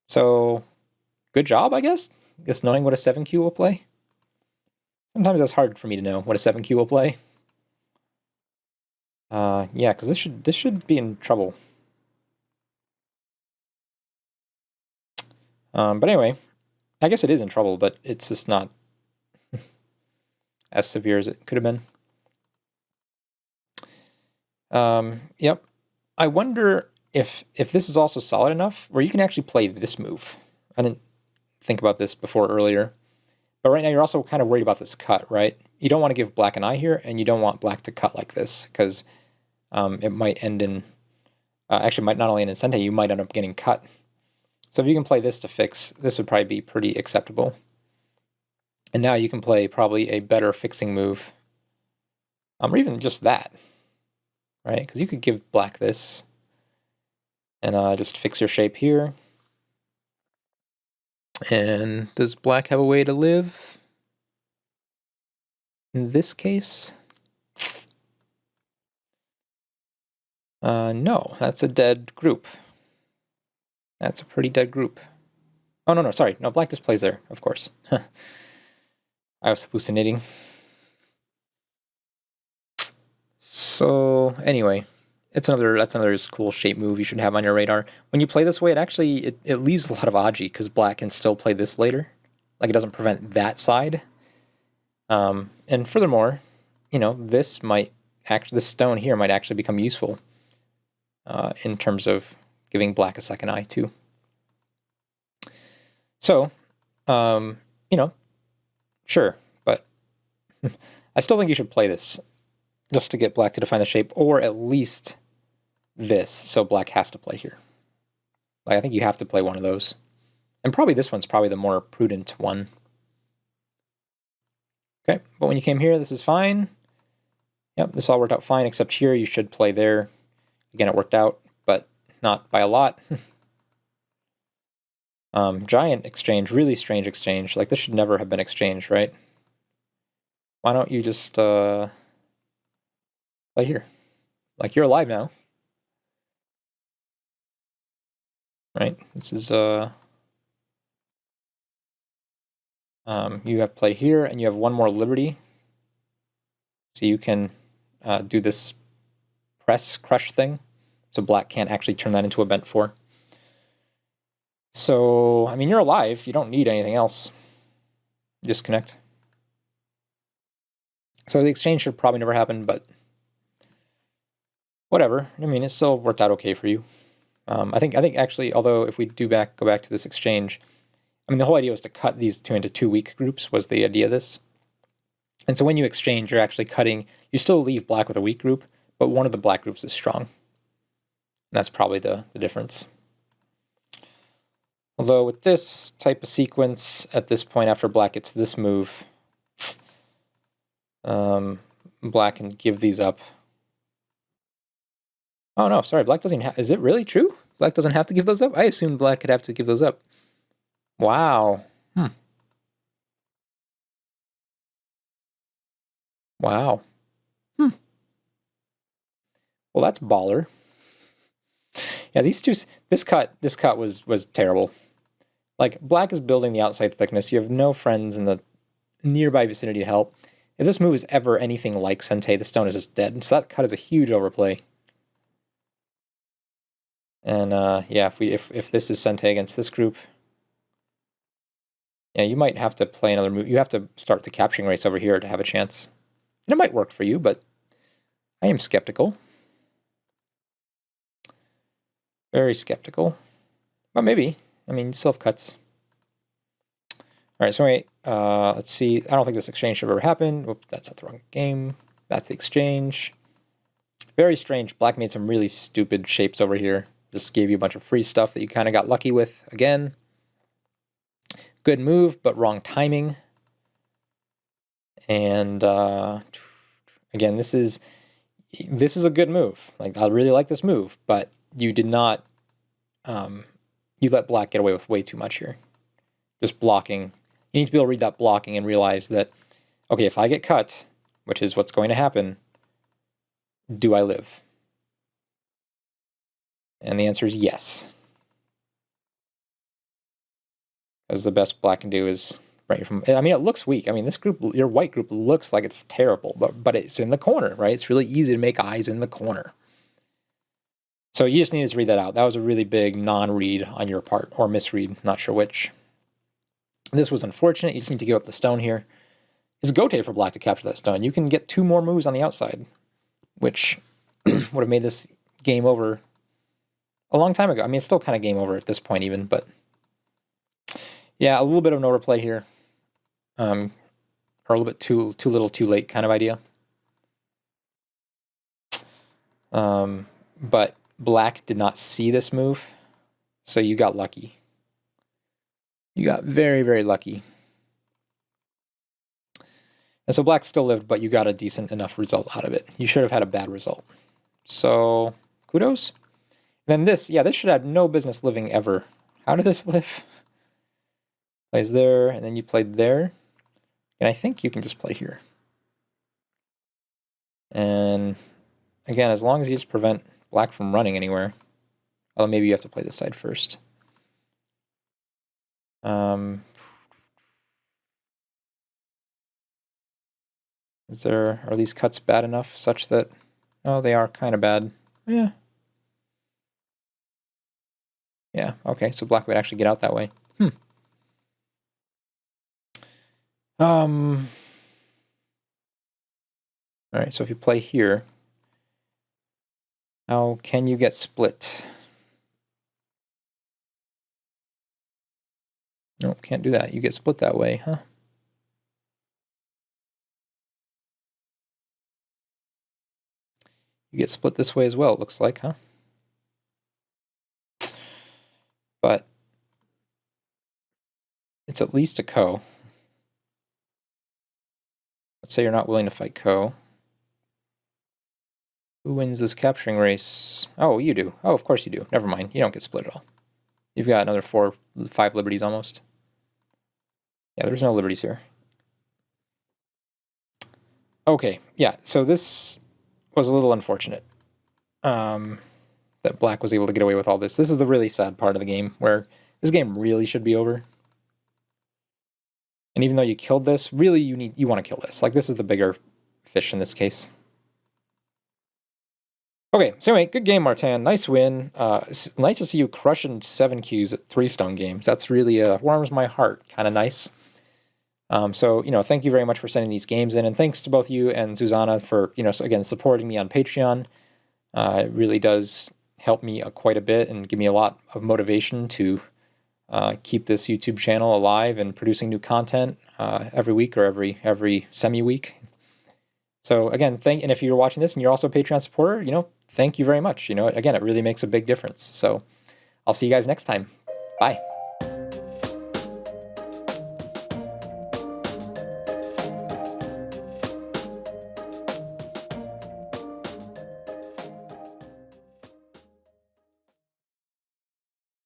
So, good job, I guess? Just knowing what a 7Q will play. Sometimes that's hard for me to know what a 7Q will play. Yeah, because this should be in trouble. But anyway, I guess it is in trouble, but it's just not as severe as it could have been. Yep. I wonder if this is also solid enough where you can actually play this move. I didn't think about this before earlier. But right now you're also kind of worried about this cut, right? You don't want to give black an eye here, and you don't want black to cut like this, because it might end in... actually, might not only end in Sente, you might end up getting cut. So if you can play this to fix, this would probably be pretty acceptable. And now you can play probably a better fixing move. Or even just that, right? Because you could give black this, and just fix your shape here. And does black have a way to live? In this case? No, that's a dead group. That's a pretty dead group. Oh, no, sorry. No, black just plays there, of course. I was hallucinating. So, anyway, that's another cool shape move you should have on your radar. When you play this way, it leaves a lot of Aji, because black can still play this later. Like, it doesn't prevent that side. And furthermore, you know, this stone here might actually become useful in terms of giving black a second eye too. So, you know, sure, but I still think you should play this just to get black to define the shape, or at least this, so black has to play here. Like, I think you have to play one of those. And probably this one's probably the more prudent one. Okay, but when you came here, this is fine. Yep, this all worked out fine, except here you should play there. Again, it worked out, but not by a lot. Giant exchange, really strange exchange. Like, this should never have been exchanged, right? Why don't you just play here? Like, you're alive now. Right? This is you have to play here, and you have one more liberty. So you can do this press crush thing. So black can't actually turn that into a bent 4. So, I mean, you're alive. You don't need anything else. Disconnect. So the exchange should probably never happen, but whatever. I mean, it still worked out okay for you. I think actually, although if we go back to this exchange, I mean, the whole idea was to cut these two into 2 weak groups, was the idea of this. And so when you exchange, you're actually cutting, you still leave black with a weak group, but one of the black groups is strong. And that's probably the difference. Although with this type of sequence, at this point after black gets this move, black can give these up. Oh no, sorry, black doesn't have, is it really true? Black doesn't have to give those up? I assumed black could have to give those up. Wow. Wow. Well, that's baller. Yeah, these two, this cut was terrible. Like, black is building the outside thickness. You have no friends in the nearby vicinity to help. If this move is ever anything like Sente, the stone is just dead. So that cut is a huge overplay. And yeah, if this is Sente against this group, yeah, you might have to play another move. You have to start the capturing race over here to have a chance. And it might work for you, but I am skeptical. Very skeptical. But maybe. I mean, you still have cuts. All right, so wait, let's see. I don't think this exchange should have ever happened. Oops, that's not the wrong game. That's the exchange. Very strange. Black made some really stupid shapes over here. Just gave you a bunch of free stuff that you kind of got lucky with again. Good move, but wrong timing. And again, this is a good move. Like, I really like this move, but you did not you let black get away with way too much here. Just blocking. You need to be able to read that blocking and realize that, okay, if I get cut, which is what's going to happen, do I live? And the answer is yes. Because the best black can do is right from. I mean, it looks weak. I mean, this group, your white group, looks like it's terrible, but it's in the corner, right? It's really easy to make eyes in the corner. So you just need to read that out. That was a really big non-read on your part, or misread, not sure which. This was unfortunate. You just need to give up the stone here. It's Gote for black to capture that stone. You can get 2 more moves on the outside, which would have made this game over a long time ago. I mean, it's still kind of game over at this point even, but yeah, a little bit of no replay here. Or a little bit too little, too late kind of idea. But black did not see this move, so you got lucky. You got very, very lucky. And so black still lived, but you got a decent enough result out of it. You should have had a bad result. So, kudos. And then this, yeah, this should have no business living ever. How did this live? Plays there, and then you played there. And I think you can just play here. And again, as long as you just prevent black from running anywhere. Although maybe you have to play this side first. Are these cuts bad enough such that, oh, they are kind of bad. Yeah. Yeah, okay, so black would actually get out that way. All right, so if you play here, how can you get split? Nope, can't do that. You get split that way, huh? You get split this way as well, it looks like, huh? But it's at least a ko. Let's say you're not willing to fight ko. Who wins this capturing race? Oh, you do. Oh, of course you do. Never mind. You don't get split at all. You've got another 5 liberties almost. Yeah, there's no liberties here. Okay, yeah, so this was a little unfortunate. That black was able to get away with all this. This is the really sad part of the game, where this game really should be over. And even though you killed this, really you want to kill this. Like, this is the bigger fish in this case. Okay, so anyway, good game, Martin. Nice win. Nice to see you crushing 7 Qs at 3 stone games. That's really warms my heart. Kind of nice. So, thank you very much for sending these games in. And thanks to both you and Susanna for, again, supporting me on Patreon. It really does help me quite a bit and give me a lot of motivation to keep this YouTube channel alive and producing new content every week or every semi-week. So again, and if you're watching this and you're also a Patreon supporter, thank you very much. Again, it really makes a big difference. So I'll see you guys next time. Bye.